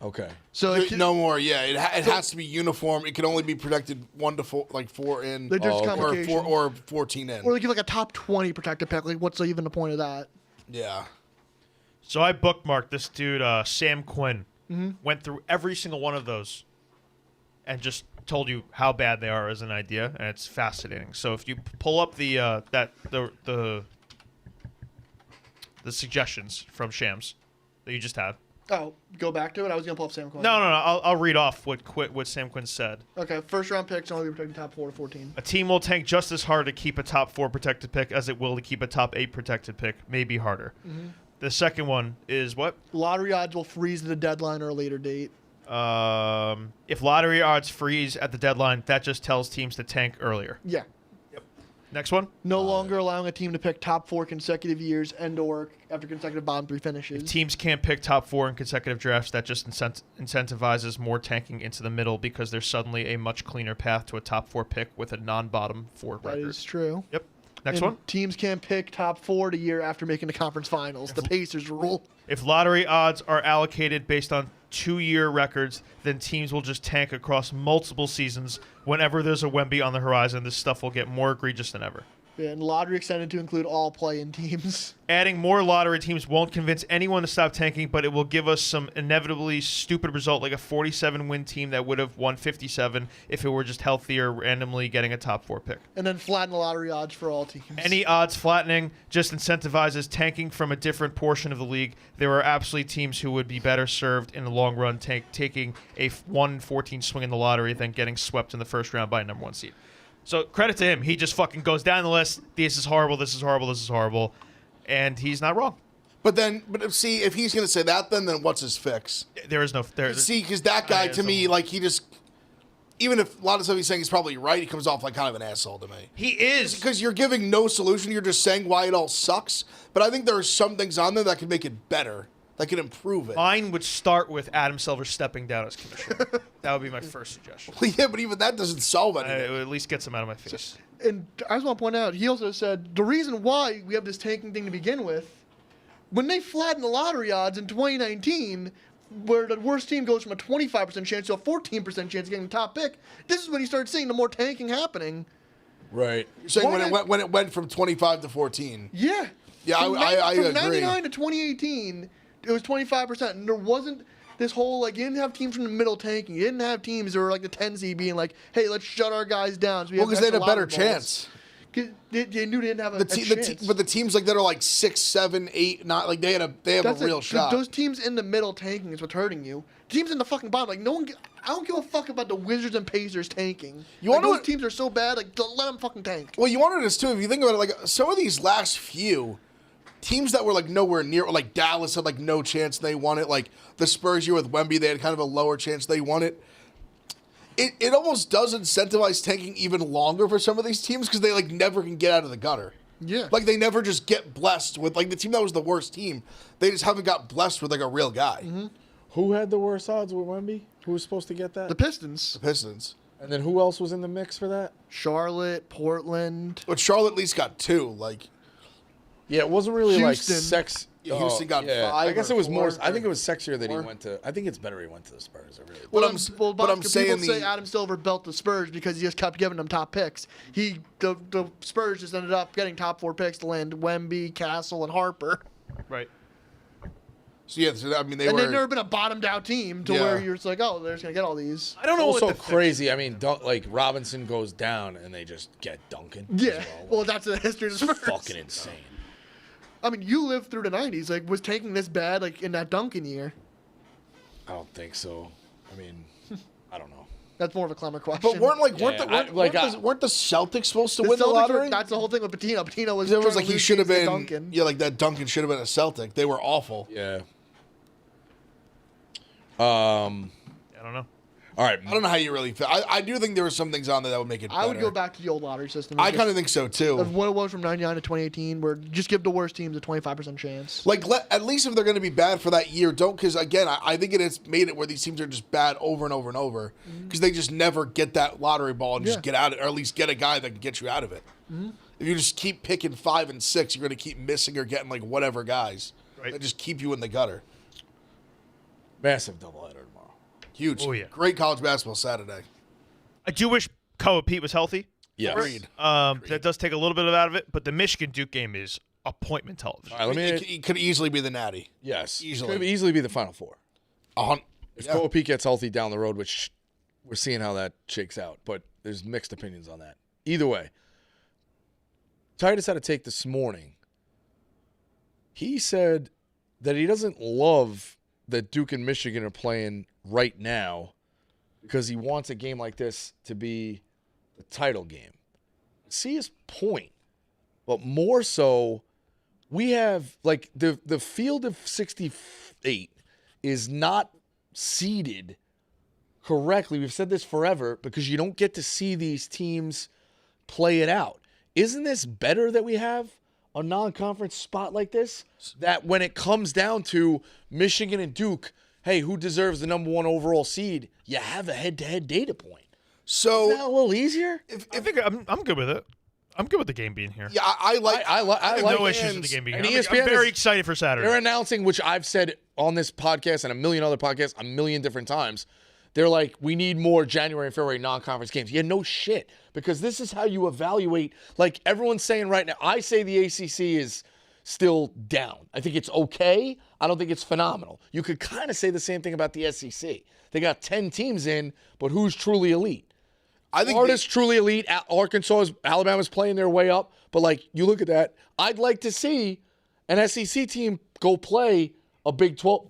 Speaker 1: Okay.
Speaker 2: So no more. Yeah, it has to be uniform. It can only be protected 1 to 4, 4 in, or 14 in.
Speaker 4: Or they give a top 20 protected pick. What's even the point of that?
Speaker 2: Yeah.
Speaker 3: So I bookmarked this dude, Sam Quinn. Went through every single one of those, and just told you how bad they are as an idea, and it's fascinating. So if you pull up the suggestions from Shams that you just had.
Speaker 4: Oh, go back to it? I was going to pull up Sam Quinn.
Speaker 3: No. I'll read off what Sam Quinn said.
Speaker 4: Okay, first round picks only be protected top 4 to 14.
Speaker 3: A team will tank just as hard to keep a top 4 protected pick as it will to keep a top 8 protected pick, maybe harder. The second one is what?
Speaker 4: Lottery odds will freeze at the deadline or a later date.
Speaker 3: If lottery odds freeze at the deadline, that just tells teams to tank earlier.
Speaker 4: Yeah.
Speaker 3: Next one.
Speaker 4: No longer allowing a team to pick top 4 consecutive years and/or after consecutive bottom 3 finishes.
Speaker 3: If teams can't pick top 4 in consecutive drafts, that just incentivizes more tanking into the middle because there's suddenly a much cleaner path to a top 4 pick with a non-bottom 4 record.
Speaker 4: That is true.
Speaker 3: Yep. Next
Speaker 4: And
Speaker 3: one.
Speaker 4: teams can't pick top 4 the year after making the conference finals. The Pacers rule.
Speaker 3: If lottery odds are allocated based on 2-year records, then teams will just tank across multiple seasons. Whenever there's a Wemby on the horizon, this stuff will get more egregious than ever.
Speaker 4: And lottery extended to include all play-in teams.
Speaker 3: Adding more lottery teams won't convince anyone to stop tanking, but it will give us some inevitably stupid result like a 47-win team that would have won 57 if it were just healthier, randomly getting a top 4 pick.
Speaker 4: And then flatten the lottery odds for all teams.
Speaker 3: Any odds flattening just incentivizes tanking from a different portion of the league. There are absolutely teams who would be better served in the long run taking a 1-14 swing in the lottery than getting swept in the first round by a number 1 seed. So credit to him. He just fucking goes down the list. This is horrible. This is horrible. This is horrible. And he's not wrong.
Speaker 2: But see, if he's going to say that, then what's his fix?
Speaker 3: There is no...
Speaker 2: See, because that guy, to me, like, he just... Even if a lot of stuff he's saying is probably right, he comes off like kind of an asshole to me.
Speaker 3: He is.
Speaker 2: Because you're giving no solution. You're just saying why it all sucks. But I think there are some things on there that could make it better. That could improve it.
Speaker 3: Mine would start with Adam Silver stepping down as commissioner. That would be my first suggestion.
Speaker 2: Well, yeah, but even that doesn't solve anything.
Speaker 3: It would at least get some out of my face.
Speaker 4: And I just want to point out, he also said the reason why we have this tanking thing to begin with, when they flattened the lottery odds in 2019, where the worst team goes from a 25% chance to a 14% chance of getting the top pick, this is when you start seeing the more tanking happening.
Speaker 1: Right.
Speaker 2: You're saying when it went from 25 to 14.
Speaker 4: Yeah.
Speaker 2: Yeah, I
Speaker 4: from
Speaker 2: agree.
Speaker 4: 99 to 2018, it was 25%, and there wasn't this whole, like, you didn't have teams from the middle tanking. You didn't have teams that were like the 10 seed being like, hey, let's shut our guys down. So
Speaker 2: Because they had a better chance.
Speaker 4: They knew they didn't have a chance.
Speaker 2: But the teams like that are like 6, 7, 8, not like they have a real shot.
Speaker 4: Those teams in the middle tanking is what's hurting you. Teams in the fucking bottom, like I don't give a fuck about the Wizards and Pacers tanking. Those teams are so bad, like let them fucking tank.
Speaker 2: Well, you wanted this too. If you think about it, like some of these last few teams that were like nowhere near, like Dallas had like no chance they won it. Like the Spurs year with Wemby, they had kind of a lower chance they won it. It almost does incentivize tanking even longer for some of these teams because they like never can get out of the gutter.
Speaker 4: Yeah.
Speaker 2: Like they never just get blessed with like the team that was the worst team. They just haven't got blessed with like a real guy.
Speaker 4: Mm-hmm.
Speaker 1: Who had the worst odds with Wemby? Who was supposed to get that?
Speaker 4: The Pistons.
Speaker 2: The Pistons.
Speaker 1: And then who else was in the mix for that?
Speaker 4: Charlotte, Portland.
Speaker 2: But Charlotte at least got 2. Like,
Speaker 1: yeah, it wasn't really
Speaker 4: Houston.
Speaker 1: like sex.
Speaker 2: Houston got 5.
Speaker 1: I guess it was
Speaker 2: 4,
Speaker 1: more. I think it was sexier that he
Speaker 2: 4.
Speaker 1: went to. I think it's better he went to the Spurs. I really.
Speaker 2: But I'm saying
Speaker 4: people say Adam Silver built the Spurs because he just kept giving them top picks. The Spurs just ended up getting top 4 picks to land Wemby, Castle, and Harper.
Speaker 3: Right.
Speaker 2: So yeah, I mean
Speaker 4: they've never been a bottomed out team to where you're just like, oh, they're just gonna get all these.
Speaker 3: I don't know
Speaker 1: Also
Speaker 3: what the
Speaker 1: crazy. I mean, like Robinson goes down and they just get Duncan.
Speaker 4: Yeah. Well, that's the history of the Spurs.
Speaker 1: Fucking insane.
Speaker 4: I mean, you lived through the 90s. Like, was taking this bad, like, in that Duncan year?
Speaker 1: I don't think so. I mean, I don't know.
Speaker 4: That's more of a Clemmer question.
Speaker 2: But weren't the Celtics supposed to win the lottery?
Speaker 4: That's the whole thing with Patino. Patino was.
Speaker 2: It was like he should have been.
Speaker 4: Duncan.
Speaker 2: Yeah, like that Duncan should have been a Celtic. They were awful.
Speaker 1: Yeah.
Speaker 3: I don't know.
Speaker 1: All right.
Speaker 2: I don't know how you really feel. I do think there were some things on there that would make it better.
Speaker 4: I would go back to the old lottery system.
Speaker 2: I kind of think so too.
Speaker 4: Of what it was from 99 to 2018, where just give the worst teams a 25% chance.
Speaker 2: Like, at least if they're going to be bad for that year, don't, because again, I think it has made it where these teams are just bad over and over and over because they just never get that lottery ball and just get out of it, or at least get a guy that can get you out of it. Mm-hmm. If you just keep picking 5 and 6, you're going to keep missing or getting like whatever guys that just keep you in the gutter.
Speaker 1: Massive doubleheader tomorrow.
Speaker 2: Huge.
Speaker 3: Oh, yeah.
Speaker 2: Great college basketball Saturday.
Speaker 3: I do wish Koa Pete was healthy.
Speaker 1: Yes.
Speaker 2: Agreed.
Speaker 3: That does take a little bit out of it, but the Michigan Duke game is appointment television.
Speaker 1: All right,
Speaker 2: It could easily be the Natty.
Speaker 1: Yes.
Speaker 2: Easily.
Speaker 1: Could easily be the Final Four. If Koa Pete gets healthy down the road, which we're seeing how that shakes out, but there's mixed opinions on that. Either way, Titus had a take this morning. He said that he doesn't love that Duke and Michigan are playing right now because he wants a game like this to be the title game. See his point, but more so, we have like the field of 68 is not seeded correctly. We've said this forever because you don't get to see these teams play it out. isn't this better that we have a non-conference spot like this? That when it comes down to Michigan and Duke, hey, who deserves the number 1 overall seed? You have a head-to-head data point.
Speaker 2: So
Speaker 1: isn't that a little easier?
Speaker 3: I think I'm good with it. I'm good with the game being here.
Speaker 2: Yeah, I
Speaker 3: have
Speaker 2: like
Speaker 3: no issues with the game being here.
Speaker 1: ESPN
Speaker 3: I'm very excited for Saturday.
Speaker 1: They're announcing, which I've said on this podcast and a million other podcasts a million different times. They're like, we need more January and February non-conference games. Yeah, no shit. Because this is how you evaluate. Like everyone's saying right now, I say the ACC is still down. I think it's okay. I don't think it's phenomenal. You could kind of say the same thing about the SEC. They got 10 teams in, but who's truly elite? I think Florida's truly elite. Arkansas, Alabama's playing their way up. But, like, you look at that. I'd like to see an SEC team go play a Big 12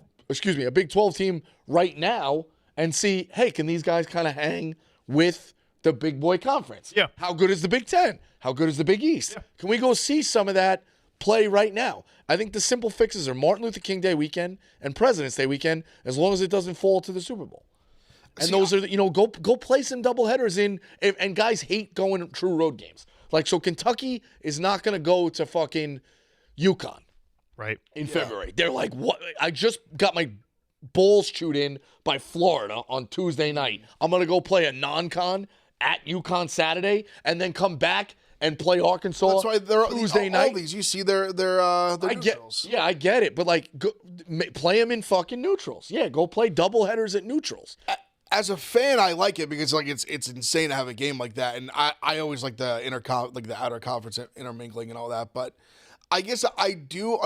Speaker 1: team right now and see, hey, can these guys kind of hang with the big boy conference?
Speaker 3: Yeah.
Speaker 1: How good is the Big Ten? How good is the Big East? Yeah. Can we go see some of that play right now? I think the simple fixes are Martin Luther King Day weekend and President's Day weekend, as long as it doesn't fall to the Super Bowl. And those are, go play some doubleheaders in, and guys hate going true road games. Like, so Kentucky is not going to go to fucking UConn.
Speaker 3: Right.
Speaker 1: In February. They're like, what? I just got my balls chewed in by Florida on Tuesday night. I'm going to go play a non-con at UConn Saturday and then come back and play Arkansas. That's why they're Tuesday night.
Speaker 2: All these, you see their neutrals.
Speaker 1: I get it, but like, play them in fucking neutrals. Yeah, go play doubleheaders at neutrals.
Speaker 2: As a fan, I like it because like it's insane to have a game like that, and I always like the outer conference intermingling and all that. But I guess I do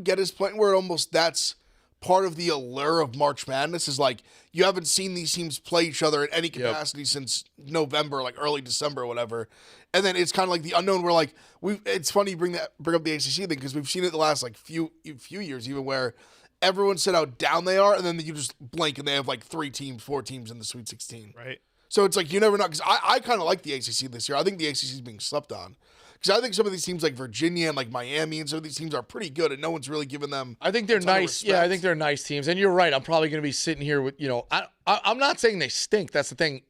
Speaker 2: get his point where that's part of the allure of March Madness is like you haven't seen these teams play each other in any capacity since November, like early December or whatever. And then it's kind of like the unknown where like it's funny you bring up the ACC thing because we've seen it the last like few years even where everyone said how down they are and then you just blink and they have like 4 teams in the Sweet 16.
Speaker 3: Right.
Speaker 2: So it's like you never know because I kind of like the ACC this year. I think the ACC is being slept on. Because I think some of these teams like Virginia and like Miami and some of these teams are pretty good and no one's really giving them.
Speaker 1: I think they're nice. Yeah, I think they're nice teams. And you're right. I'm probably going to be sitting here with, I'm not saying they stink. That's the thing.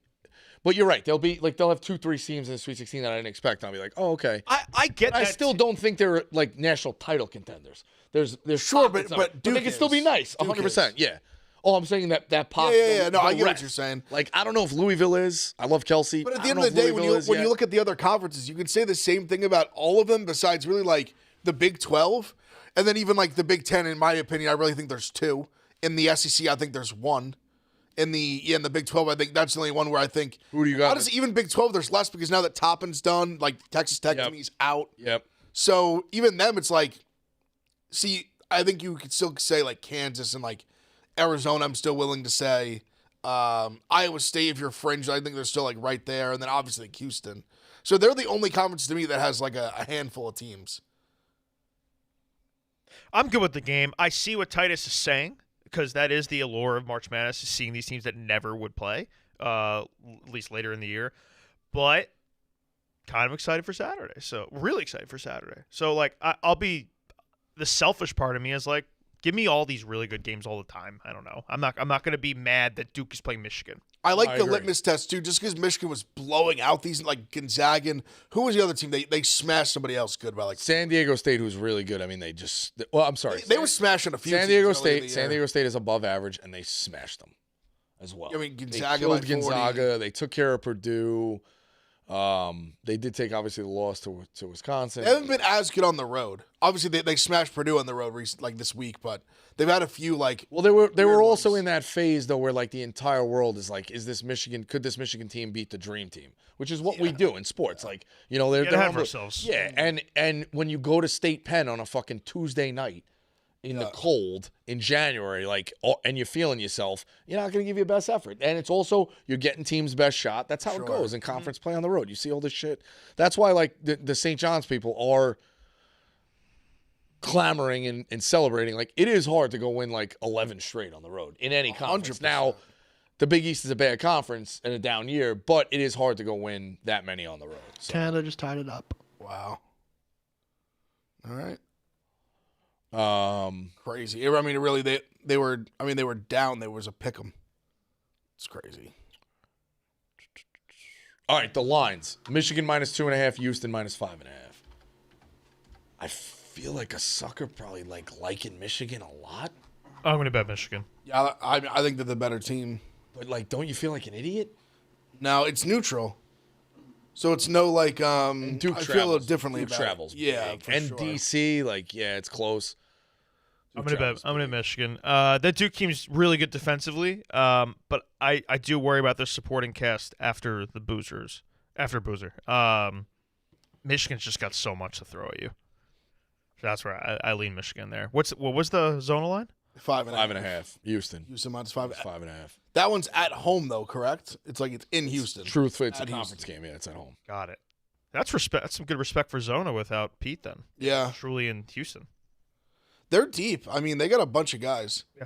Speaker 1: But you're right. They'll have 2-3 teams in the Sweet 16 that I didn't expect. And I'll be like, oh, okay.
Speaker 3: I get that.
Speaker 1: I still don't think they're like national title contenders. There's
Speaker 2: sure, but
Speaker 1: they can still be nice. 100%. Yeah. Oh, I'm saying that pop.
Speaker 2: Yeah. No, I get what you're saying.
Speaker 1: Like, I don't know if Louisville is. I love Kelsey.
Speaker 2: But at the end of the day, when you look at the other conferences, you can say the same thing about all of them besides really like the Big 12. And then even like the Big 10, in my opinion, I really think there's 2. In the SEC, I think there's 1. In the Big 12, I think that's the only one where I think.
Speaker 1: Who do you got?
Speaker 2: Honestly, even Big 12, there's less because now that Toppin's done, like Texas Tech to me is out.
Speaker 1: Yep.
Speaker 2: So even them, it's like, see, I think you could still say like Kansas and like Arizona, I'm still willing to say. Iowa State, if you're fringe, I think they're still like right there. And then obviously like Houston. So they're the only conference to me that has like a handful of teams.
Speaker 3: I'm good with the game. I see what Titus is saying because that is the allure of March Madness is seeing these teams that never would play, at least later in the year. But kind of excited for Saturday. So really excited for Saturday. So like I'll be the selfish part of me is like, give me all these really good games all the time. I don't know. I'm not going to be mad that Duke is playing Michigan.
Speaker 2: I like the litmus test too, just because Michigan was blowing out these like Gonzaga. And who was the other team? They smashed somebody else good by like
Speaker 1: San Diego State, who's really good. I mean, I'm sorry.
Speaker 2: They were smashing a few.
Speaker 1: San Diego State. San Diego State is above average, and they smashed them as well.
Speaker 2: I mean, Gonzaga.
Speaker 1: They killed Gonzaga. They took care of Purdue. They did take obviously the loss to Wisconsin.
Speaker 2: They haven't been as good on the road. Obviously, they smashed Purdue on the road like this week, but they've had a few like.
Speaker 1: Well, they were also in that phase though, where like the entire world is like, could this Michigan team beat the dream team? Which is what we do in sports. Like, they're
Speaker 3: have ourselves.
Speaker 1: Yeah, and when you go to State Penn on a fucking Tuesday night in the cold in January, and you're feeling yourself, you're not going to give your best effort. And it's also, you're getting team's best shot. That's how it goes in conference play on the road. You see all this shit. That's why, like, the St. John's people are clamoring and celebrating. Like, it is hard to go win, 11 straight on the road in any conference. 100%. Now, the Big East is a bad conference and a down year, but it is hard to go win that many on the road. So.
Speaker 4: Canada just tied it up.
Speaker 2: Wow. All right. Crazy. I mean, really, they were down. There was a pick 'em. It's crazy.
Speaker 1: All right, the lines. Michigan -2.5, Houston -5.5. I feel like a sucker probably liking Michigan a lot.
Speaker 3: I'm going to bet Michigan.
Speaker 2: Yeah, I think they're the better team.
Speaker 1: But, don't you feel like an idiot?
Speaker 2: No, it's neutral. So it's no,
Speaker 1: Duke
Speaker 2: I feel a little differently
Speaker 1: Duke
Speaker 2: about
Speaker 1: travels.
Speaker 2: it. Yeah,
Speaker 1: big. And
Speaker 2: sure.
Speaker 1: DC, it's close.
Speaker 3: I'm going to Michigan. That Duke team's really good defensively, but I do worry about their supporting cast after the Boozers. After Boozer. Michigan's just got so much to throw at you. That's where I lean Michigan there. What was the zonal line?
Speaker 2: 5.5.
Speaker 1: Houston.
Speaker 2: Houston -5.
Speaker 1: 5.5.
Speaker 2: That one's at home though, correct? It's it's in Houston.
Speaker 1: Truthfully, it's a
Speaker 2: At
Speaker 1: conference
Speaker 2: Houston.
Speaker 1: game. Yeah, it's at home.
Speaker 3: Got it. That's respect. That's some good respect for Zona without Pete then.
Speaker 2: Yeah.
Speaker 3: Truly in Houston.
Speaker 2: They're deep. I mean, they got a bunch of guys.
Speaker 3: Yeah.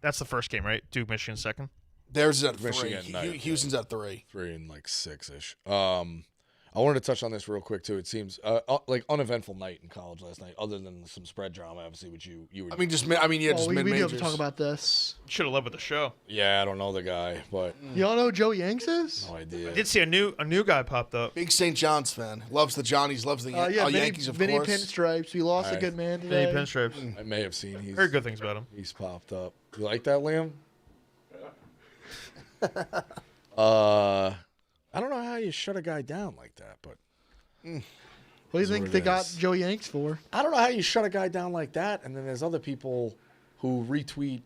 Speaker 3: That's the first game, right? Duke, Michigan second.
Speaker 2: Theirs is at
Speaker 1: Michigan,
Speaker 2: 3.
Speaker 1: no,
Speaker 2: Houston's at 3.
Speaker 1: 3 and 6-ish. I wanted to touch on this real quick too. It seems uneventful night in college last night, other than some spread drama, obviously, which you were.
Speaker 4: We
Speaker 2: just
Speaker 4: do have
Speaker 2: mid-majors.
Speaker 4: to talk about this.
Speaker 3: Should have led with the show.
Speaker 1: Yeah, I don't know the guy, but
Speaker 4: Y'all know who Joe Yanks is?
Speaker 1: no idea.
Speaker 3: I did see a new guy popped up.
Speaker 2: Big St. John's fan. Loves the Johnnies. Loves the Yankees, of
Speaker 4: Vinny
Speaker 2: course.
Speaker 4: Pinstripes. We lost a
Speaker 1: Alright.
Speaker 4: good man
Speaker 3: Vinny
Speaker 4: today.
Speaker 3: Pinstripes.
Speaker 1: I may have seen.
Speaker 3: Heard good things about him.
Speaker 1: He's popped up. You like that, Liam? I don't know how you shut a guy down like that, but
Speaker 4: What do you think
Speaker 1: what
Speaker 4: they
Speaker 1: it
Speaker 4: got
Speaker 1: is.
Speaker 4: Joe Yanks for?
Speaker 1: I don't know how you shut a guy down like that. And then there's other people who retweet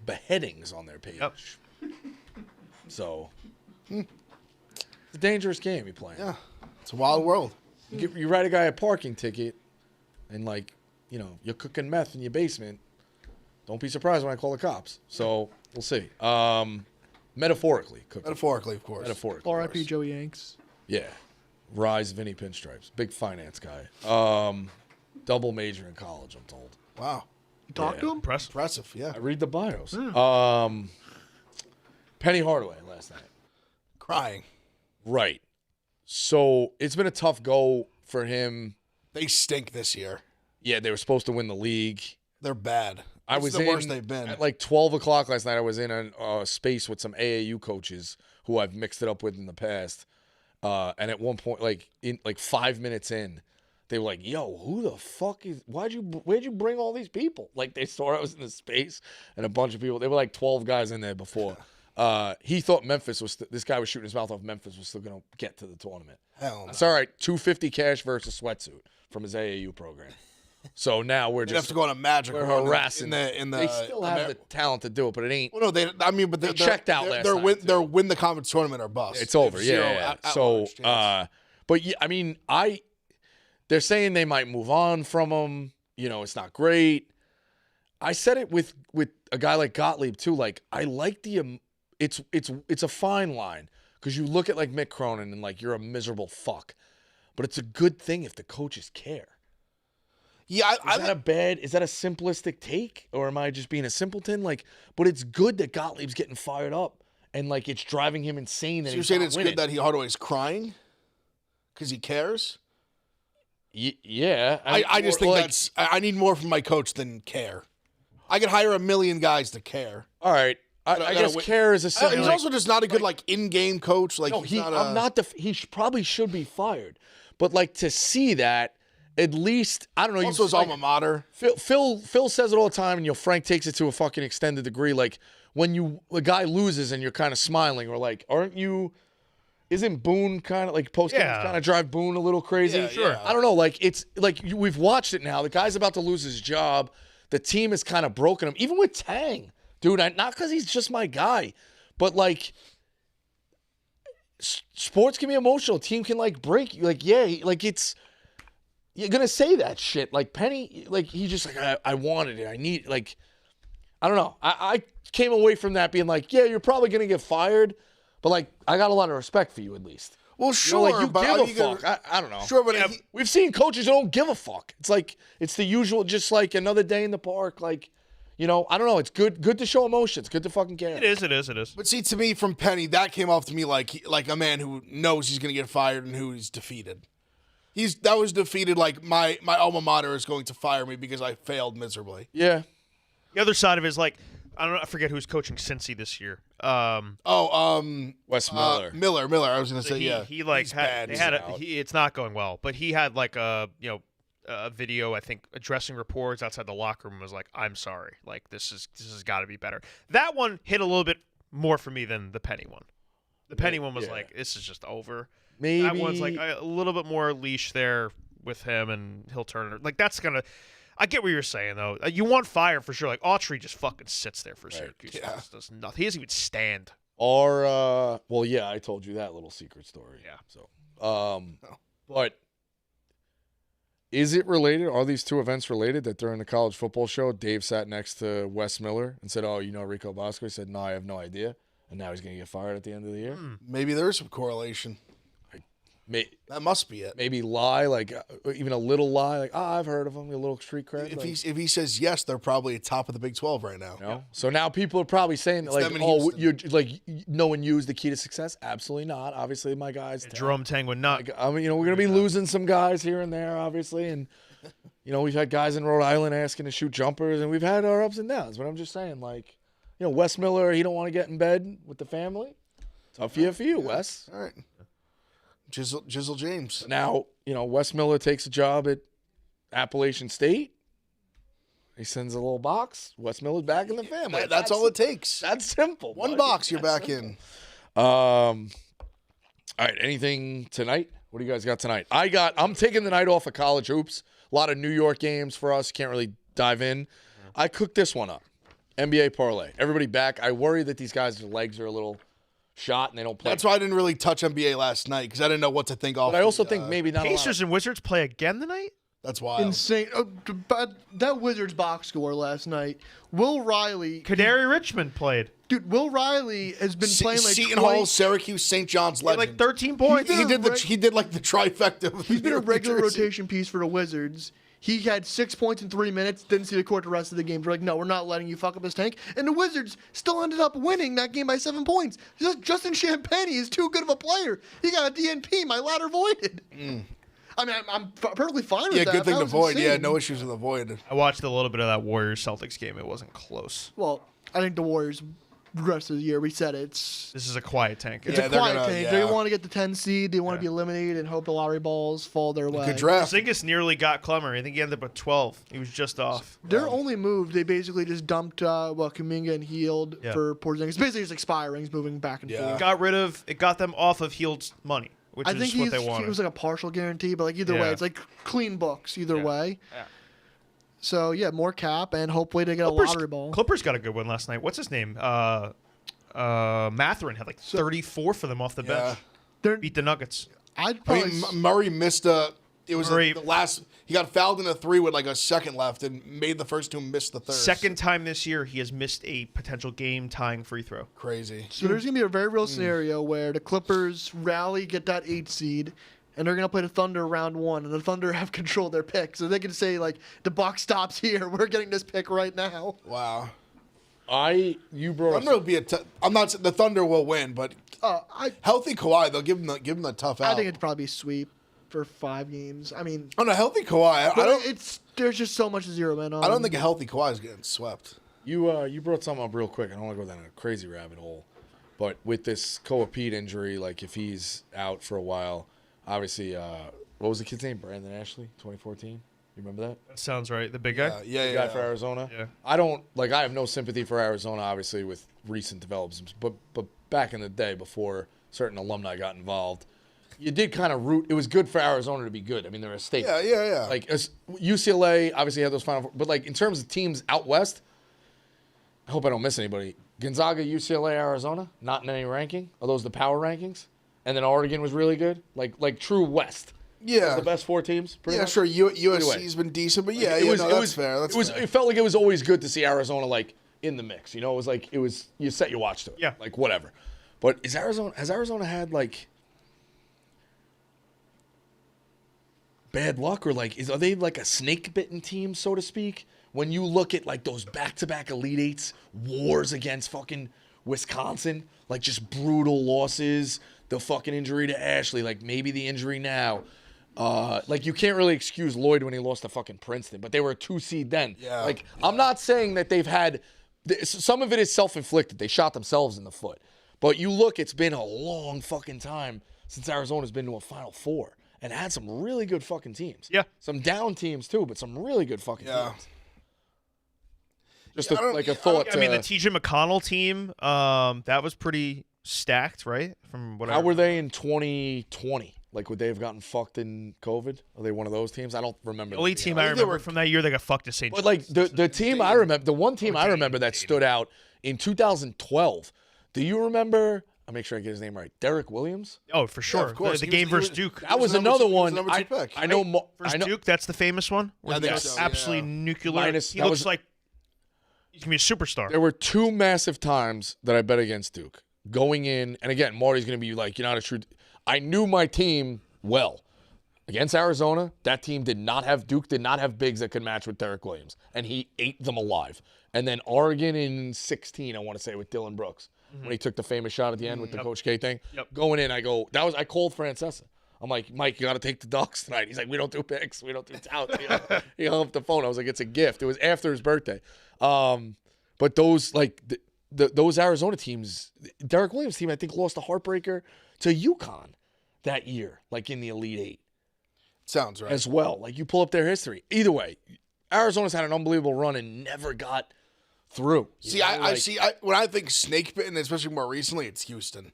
Speaker 1: beheadings on their page.
Speaker 3: Yep.
Speaker 1: So it's a dangerous game you're playing.
Speaker 2: Yeah, it's a wild world.
Speaker 1: You write a guy a parking ticket, and you're cooking meth in your basement. Don't be surprised when I call the cops. So we'll see. Metaphorically, cooking.
Speaker 2: Metaphorically, of course.
Speaker 1: Metaphorically.
Speaker 4: R.I.P. Joe Yanks.
Speaker 1: Yeah. Rise Vinny Pinstripes. Big finance guy. Double major in college, I'm told.
Speaker 2: Wow.
Speaker 4: You talked to him?
Speaker 2: Impressive, yeah.
Speaker 1: I read the bios. Penny Hardaway last night.
Speaker 2: Crying.
Speaker 1: Right. So it's been a tough go for him.
Speaker 2: They stink this year.
Speaker 1: Yeah, they were supposed to win the league.
Speaker 2: They're bad.
Speaker 1: I
Speaker 2: This
Speaker 1: was
Speaker 2: is the
Speaker 1: in,
Speaker 2: worst they've been.
Speaker 1: At 12 o'clock last night, I was in a space with some AAU coaches who I've mixed it up with in the past. And at one point, 5 minutes in, they were like, yo, who the fuck is, where'd you bring all these people? They saw I was in the space and a bunch of people, they were 12 guys in there before. He thought this guy was shooting his mouth off, Memphis was still going to get to the tournament.
Speaker 2: Hell no.
Speaker 1: It's all right, $250 cash versus sweatsuit from his AAU program. So now we're
Speaker 2: You'd have
Speaker 1: just
Speaker 2: to go on a Magic
Speaker 1: we're
Speaker 2: run
Speaker 1: harassing.
Speaker 2: in the
Speaker 1: they still have the talent to do it, but it ain't.
Speaker 2: Well, no, but
Speaker 1: They checked out last night,
Speaker 2: They're
Speaker 1: too.
Speaker 2: win the conference tournament or bust.
Speaker 1: It's over.
Speaker 2: They have zero
Speaker 1: Yeah.
Speaker 2: at
Speaker 1: So,
Speaker 2: large chance.
Speaker 1: but yeah, I mean, they're saying they might move on from him. It's not great. I said it with a guy like Gottlieb too. I like it's a fine line because you look at Mick Cronin and you're a miserable fuck, but it's a good thing if the coaches care.
Speaker 2: Yeah,
Speaker 1: Is that a simplistic take, or am I just being a simpleton? But it's good that Gottlieb's getting fired up, and it's driving him insane. That
Speaker 2: so you're saying it's good that Hardaway's crying because he cares?
Speaker 1: Yeah,
Speaker 2: I just think I need more from my coach than care. I could hire 1 million guys to care.
Speaker 1: All right, I guess care is a.
Speaker 2: He's also just not a good in-game coach.
Speaker 1: No,
Speaker 2: he's not
Speaker 1: I'm not. He probably should be fired, but to see that. At least, I don't know.
Speaker 2: Also his alma mater.
Speaker 1: Phil says it all the time, and Frank takes it to a fucking extended degree. When a guy loses and you're kind of smiling, or aren't you? Isn't Boone kind of post games kind of drive Boone a little crazy?
Speaker 2: Yeah, sure.
Speaker 1: I don't know. It's we've watched it now. The guy's about to lose his job. The team has kind of broken him. Even with Tang, dude. Not because he's just my guy, but sports can be emotional. A team can break you. It's. You're going to say that shit. Penny, he's just I wanted it. I need I don't know. I came away from that being yeah, you're probably going to get fired, but I got a lot of respect for you at least.
Speaker 2: Well, sure.
Speaker 1: You
Speaker 2: but
Speaker 1: give a fuck. I don't know.
Speaker 2: Sure, but
Speaker 1: we've seen coaches who don't give a fuck. It's it's the usual, just another day in the park. I don't know. It's good to show emotion. It's good to fucking care.
Speaker 3: It is.
Speaker 2: But see, to me, from Penny, that came off to me like a man who knows he's going to get fired and who he's defeated. That was defeated my alma mater is going to fire me because I failed miserably.
Speaker 1: Yeah.
Speaker 3: The other side of it is I forget who's coaching Cincy this year.
Speaker 1: Wes Miller.
Speaker 2: Miller. I was gonna say
Speaker 3: He like
Speaker 2: he's
Speaker 3: had,
Speaker 2: bad.
Speaker 3: they had it's not going well, but he had like a video, I think, addressing reports outside the locker room. Was like, I'm sorry, like this has got to be better. That one hit a little bit more for me than the Penny one. The Penny one was like, this is just over.
Speaker 1: Maybe
Speaker 3: that one's like a little bit more leash there with him, and he'll turn it. Like that's gonna. I get what you're saying though. You want fire for sure. Like Autry just fucking sits there for Syracuse.
Speaker 2: Yeah.
Speaker 3: Does nothing. He doesn't even stand.
Speaker 1: Well, yeah, I told you that little secret story.
Speaker 3: Yeah.
Speaker 1: So, but is it related? Are these two events related? That during the college football show, Dave sat next to Wes Miller and said, "Oh, you know Rico Bosco?" He said, "No, I have no idea." And now he's going to get fired at the end of the year.
Speaker 2: Maybe there is some correlation. That must be it.
Speaker 1: Maybe lie, like even a little lie, like I've heard of him, a little street cred.
Speaker 2: If he says yes, they're probably at top of the Big 12 right now.
Speaker 1: You know? So now people are probably saying
Speaker 2: It's
Speaker 1: like,
Speaker 2: them in
Speaker 1: oh,
Speaker 2: Houston.
Speaker 1: you're like no one used the key to success. Absolutely not. Obviously, my guys.
Speaker 3: Jerome Tang would not.
Speaker 1: Like, I mean, we're gonna be losing some guys here and there, obviously, and we've had guys in Rhode Island asking to shoot jumpers, and we've had our ups and downs. But I'm just saying, like, Wes Miller, he don't want to get in bed with the family. Tough year for you, Wes.
Speaker 2: All right. Jizzle James.
Speaker 1: Now, Wes Miller takes a job at Appalachian State. He sends a little box. Wes Miller's back in the family.
Speaker 2: That's all it takes.
Speaker 1: That's simple.
Speaker 2: One box, you're back in.
Speaker 1: All right, anything tonight? What do you guys got tonight? I'm taking the night off of college hoops. A lot of New York games for us. Can't really dive in. I cooked this one up. NBA parlay. Everybody back. I worry that these guys' legs are a little shot and they don't play.
Speaker 2: That's why I didn't really touch NBA last night because I didn't know what to think off.
Speaker 1: But I also think maybe not.
Speaker 3: Pacers and Wizards play again tonight?
Speaker 2: That's wild.
Speaker 4: Insane. But that Wizards box score last night. Will Riley.
Speaker 3: Kaderi Richmond played.
Speaker 4: Dude, Will Riley has been playing like
Speaker 2: Seton Hall, Syracuse, St. John's legend.
Speaker 3: Like 13 points.
Speaker 2: He did like the trifecta.
Speaker 4: He's been a regular rotation piece for the Wizards. He had 6 points in 3 minutes, didn't see the court the rest of the game. We're like, no, we're not letting you fuck up this tank. And the Wizards still ended up winning that game by 7 points. Justin Champagny is too good of a player. He got a DNP, my ladder voided. I mean, I'm perfectly fine with that.
Speaker 2: Yeah, good thing to void.
Speaker 4: Insane.
Speaker 2: Yeah, no issues with the void.
Speaker 3: I watched a little bit of that Warriors-Celtics game. It wasn't close.
Speaker 4: Well, I think the Warriors, the rest of the year, we said
Speaker 3: This is a quiet tank.
Speaker 4: It's a quiet tank. They want to get the 10 seed. They want to be eliminated and hope the lottery balls fall their way.
Speaker 2: Good draft.
Speaker 3: Porzingis nearly got Clemmer. I think he ended up at 12. He was just off.
Speaker 4: Their only move, they basically just dumped Kuminga and Hield for Porzingis. Basically just expiring. He's moving back and forth.
Speaker 3: It got them off of Hield's money, which
Speaker 4: I
Speaker 3: is
Speaker 4: think
Speaker 3: what they wanted.
Speaker 4: It was like a partial guarantee, but like either way, it's like clean books either way.
Speaker 3: Yeah.
Speaker 4: So yeah, more cap and hopefully they get a lottery ball.
Speaker 3: Clippers got a good one last night. What's his name? Mathurin had like 34 for them off the bench. Beat the Nuggets.
Speaker 2: Murray missed the last. He got fouled in a 3 with like a second left and made the first two miss the third.
Speaker 3: Second time this year he has missed a potential game-tying free throw.
Speaker 2: Crazy.
Speaker 4: So there's gonna be a very real scenario where the Clippers rally, get that 8 seed, and they're gonna play the Thunder round 1, and the Thunder have control of their pick, so they can say like the buck stops here. We're getting this pick right now.
Speaker 2: Wow.
Speaker 1: You brought.
Speaker 2: Thunder will be I'm not. The Thunder will win, but healthy Kawhi, they'll give him the tough out.
Speaker 4: I think it'd probably be sweep for 5 games. I mean,
Speaker 2: on a healthy Kawhi, I don't.
Speaker 4: There's just so much to zero in on.
Speaker 2: I don't think a healthy Kawhi is getting swept.
Speaker 1: You brought something up real quick. I don't want to go down a crazy rabbit hole, but with this Koa Pete injury, like if he's out for a while, obviously, what was the kid's name? Brandon Ashley, 2014. You remember that?
Speaker 3: That sounds right. The big guy?
Speaker 2: Yeah.
Speaker 1: The guy for Arizona?
Speaker 3: Yeah.
Speaker 1: I have no sympathy for Arizona, obviously, with recent developments. But back in the day, before certain alumni got involved, you did kind of root. It was good for Arizona to be good. I mean, they're a state.
Speaker 2: Yeah.
Speaker 1: Like, UCLA obviously had those Final Four. But, like, in terms of teams out west, I hope I don't miss anybody. Gonzaga, UCLA, Arizona, not in any ranking. Are those the power rankings? And then Oregon was really good? Like true West.
Speaker 2: Yeah,
Speaker 1: the best 4 teams. Much?
Speaker 2: Sure. USC's been decent, but that's fair.
Speaker 1: It felt like it was always good to see Arizona like in the mix. It was like you set your watch to it.
Speaker 3: Yeah,
Speaker 1: like whatever. But has Arizona had like bad luck or like are they like a snake bitten team, so to speak? When you look at like those back-to-back Elite Eights wars against fucking Wisconsin, like just brutal losses, the fucking injury to Ashley, like maybe the injury now. Like you can't really excuse Lloyd when he lost to fucking Princeton, but they were a 2 seed then.
Speaker 2: Yeah.
Speaker 1: Like I'm not saying that they've had some of it is self-inflicted. They shot themselves in the foot. But you look, it's been a long fucking time since Arizona's been to a Final Four and had some really good fucking teams.
Speaker 3: Yeah.
Speaker 1: Some down teams too, but some really good fucking teams. Just a
Speaker 3: I
Speaker 1: thought.
Speaker 3: mean, the TJ McConnell team, that was pretty stacked, right? From what
Speaker 1: How were they in 2020? Like, would they have gotten fucked in COVID? Are they one of those teams? I don't remember.
Speaker 3: The only team I remember from that year, they got fucked to St.
Speaker 1: But like the team I remember, the one team I remember that stood out in 2012. Do you remember? I'll make sure I get his name right. Derek Williams.
Speaker 3: Oh, for sure.
Speaker 2: of course.
Speaker 3: The game versus Duke.
Speaker 1: That was another one.
Speaker 2: Number two pick.
Speaker 1: I know.
Speaker 3: Versus Duke, that's the famous one.
Speaker 2: I think so,
Speaker 3: Absolutely nuclear.
Speaker 1: Minus-
Speaker 3: he
Speaker 1: that
Speaker 3: looks
Speaker 1: was-
Speaker 3: like he can be a superstar.
Speaker 1: There were two massive times that I bet against Duke going in, and again, Marty's going to be like, you're not a true. I knew my team well. Against Arizona, that team Duke did not have bigs that could match with Derek Williams, and he ate them alive. And then Oregon in 16, I want to say, with Dylan Brooks, when he took the famous shot at the end with the Coach K thing. Going in, I called Francesa. I'm like, Mike, you got to take the Ducks tonight. He's like, we don't do picks. We don't do touts. He hung up the phone. I was like, it's a gift. It was after his birthday. But those, like, those Arizona teams, Derek Williams' team, I think, lost a heartbreaker to UConn that year, like in the Elite Eight.
Speaker 2: Sounds right.
Speaker 1: As well. Like, you pull up their history. Either way, Arizona's had an unbelievable run and never got through.
Speaker 2: When I think snake bitten, especially more recently, it's Houston.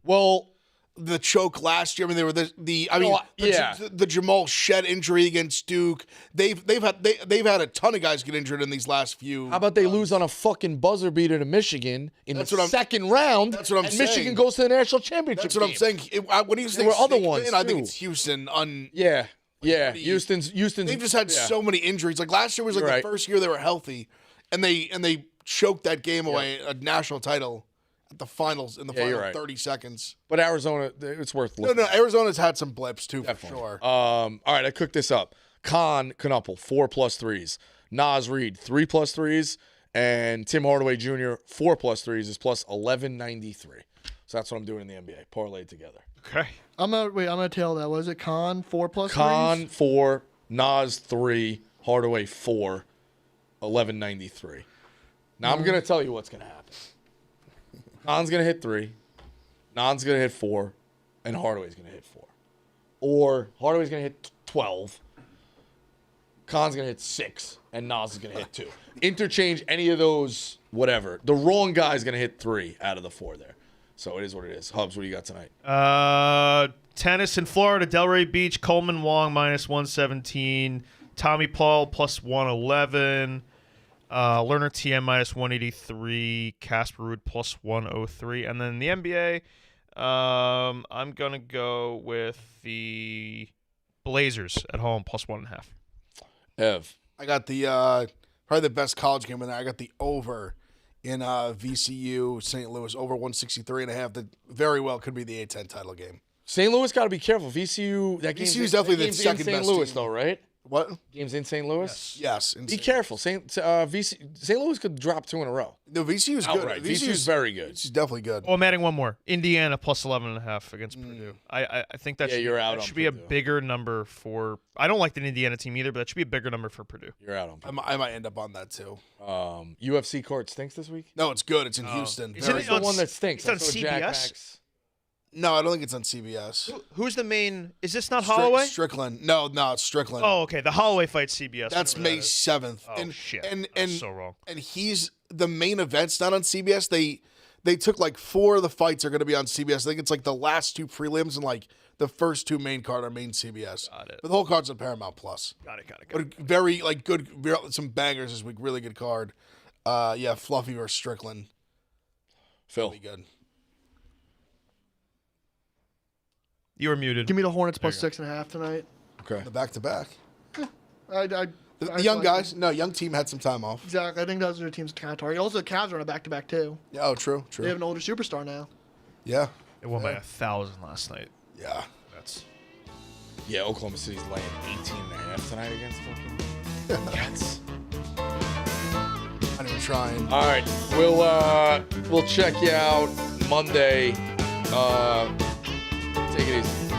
Speaker 1: Well,
Speaker 2: The choke last year. I mean, they were the Jamal Shed injury against Duke. They've had a ton of guys get injured in these last few.
Speaker 1: how about they lose on a fucking buzzer beater to Michigan in the second round?
Speaker 2: That's what I'm
Speaker 1: and
Speaker 2: saying.
Speaker 1: Michigan goes to the national championship.
Speaker 2: That's what I'm saying. When you say
Speaker 1: were other
Speaker 2: snake
Speaker 1: ones,
Speaker 2: bitten, I think
Speaker 1: too.
Speaker 2: it's Houston.
Speaker 1: Yeah. Houston's.
Speaker 2: They've just had so many injuries. Like last year was like
Speaker 1: You're
Speaker 2: the
Speaker 1: right.
Speaker 2: first year they were healthy, and they choked that game away, a national title at the finals in the final
Speaker 1: you're right.
Speaker 2: 30 seconds.
Speaker 1: But Arizona, it's worth looking.
Speaker 2: No, Arizona's had some blips too, for sure.
Speaker 1: All right, I cooked this up. Knuppel, 4+ threes. Nas Reed, 3+ threes. And Tim Hardaway Jr., 4+ threes is plus 1193. So that's what I'm doing in the NBA. Parlayed together.
Speaker 3: Okay.
Speaker 4: I'm gonna tail that. Was it Con 4+?
Speaker 1: Khan, 4. Nas, 3. Hardaway, 4. 1193. Now I'm going to tell you what's going to happen. Khan's going to hit 3. Nan's going to hit 4. And Hardaway's going to hit 4. Or Hardaway's going to hit 12. Khan's going to hit 6. And Nas is going to hit 2. Interchange any of those, whatever. The wrong guy's going to hit 3 out of the 4 there. So it is what it is. Hubs, what do you got tonight?
Speaker 3: Tennis in Florida, Delray Beach, Coleman Wong minus 117, Tommy Paul plus 111, Lerner TM minus 183, Casper Ruud plus 103, and then the NBA, I'm gonna go with the Blazers at home plus 1.5.
Speaker 1: Ev.
Speaker 2: I got the probably the best college game in there. I got the over in VCU St. Louis over 163.5. That very well could be the A10 title game.
Speaker 1: St. Louis got to be careful. VCU, that game's
Speaker 2: VCU's definitely the
Speaker 1: game's
Speaker 2: second
Speaker 1: in St.
Speaker 2: best
Speaker 1: Louis,
Speaker 2: team.
Speaker 1: though, right?
Speaker 2: What?
Speaker 1: Game's in St. Louis?
Speaker 2: Yes.
Speaker 1: Be careful. St. Louis could drop 2 in a row.
Speaker 2: No, VCU's good.
Speaker 1: Outright. VCU's very good.
Speaker 2: VCU's definitely good.
Speaker 3: Oh, I'm adding one more. Indiana plus 11.5 against Purdue. I think that
Speaker 1: you're out
Speaker 3: that
Speaker 1: on
Speaker 3: should be a
Speaker 1: Purdue.
Speaker 3: bigger number for. I don't like the Indiana team either, but that should be a bigger number for Purdue.
Speaker 1: You're out on.
Speaker 2: I might end up on that too.
Speaker 1: UFC card stinks this week?
Speaker 2: No, it's good. It's in Houston.
Speaker 3: Isn't
Speaker 1: It's the one that stinks.
Speaker 3: It's on
Speaker 1: I saw Jack
Speaker 3: CBS?
Speaker 1: Max.
Speaker 2: No, I don't think it's on CBS.
Speaker 3: Who's the main? Is this not Holloway?
Speaker 2: Strickland. No, it's Strickland.
Speaker 3: Oh, okay. The Holloway fight CBS.
Speaker 2: That's
Speaker 3: whatever
Speaker 2: May
Speaker 3: that is.
Speaker 2: 7th.
Speaker 3: Oh, shit.
Speaker 2: And
Speaker 3: That's so wrong.
Speaker 2: And he's the main event's not on CBS. They took like 4 of the fights are going to be on CBS. I think it's like the last 2 prelims and like the first 2 main card are main CBS.
Speaker 3: Got it.
Speaker 2: But the whole card's on Paramount Plus.
Speaker 3: Got it.
Speaker 2: But very like good, some bangers this week. Really good card. Fluffy versus Strickland.
Speaker 1: Phil.
Speaker 2: Be good.
Speaker 3: You were muted.
Speaker 4: Give me the Hornets plus 6.5 tonight.
Speaker 1: Okay.
Speaker 2: The back-to-back.
Speaker 4: The
Speaker 2: The young guys. No, young team had some time off.
Speaker 4: Exactly. I think those are the teams to kind of target. Also, the Cavs are on a back-to-back too.
Speaker 2: Yeah, oh, true.
Speaker 4: They have an older superstar now.
Speaker 2: Yeah.
Speaker 3: They won by 1,000 last night.
Speaker 2: Yeah.
Speaker 3: That's.
Speaker 1: Yeah, Oklahoma City's laying 18.5 tonight against fucking Cats.
Speaker 2: Not even trying.
Speaker 1: All right, we'll check you out Monday. Take it easy.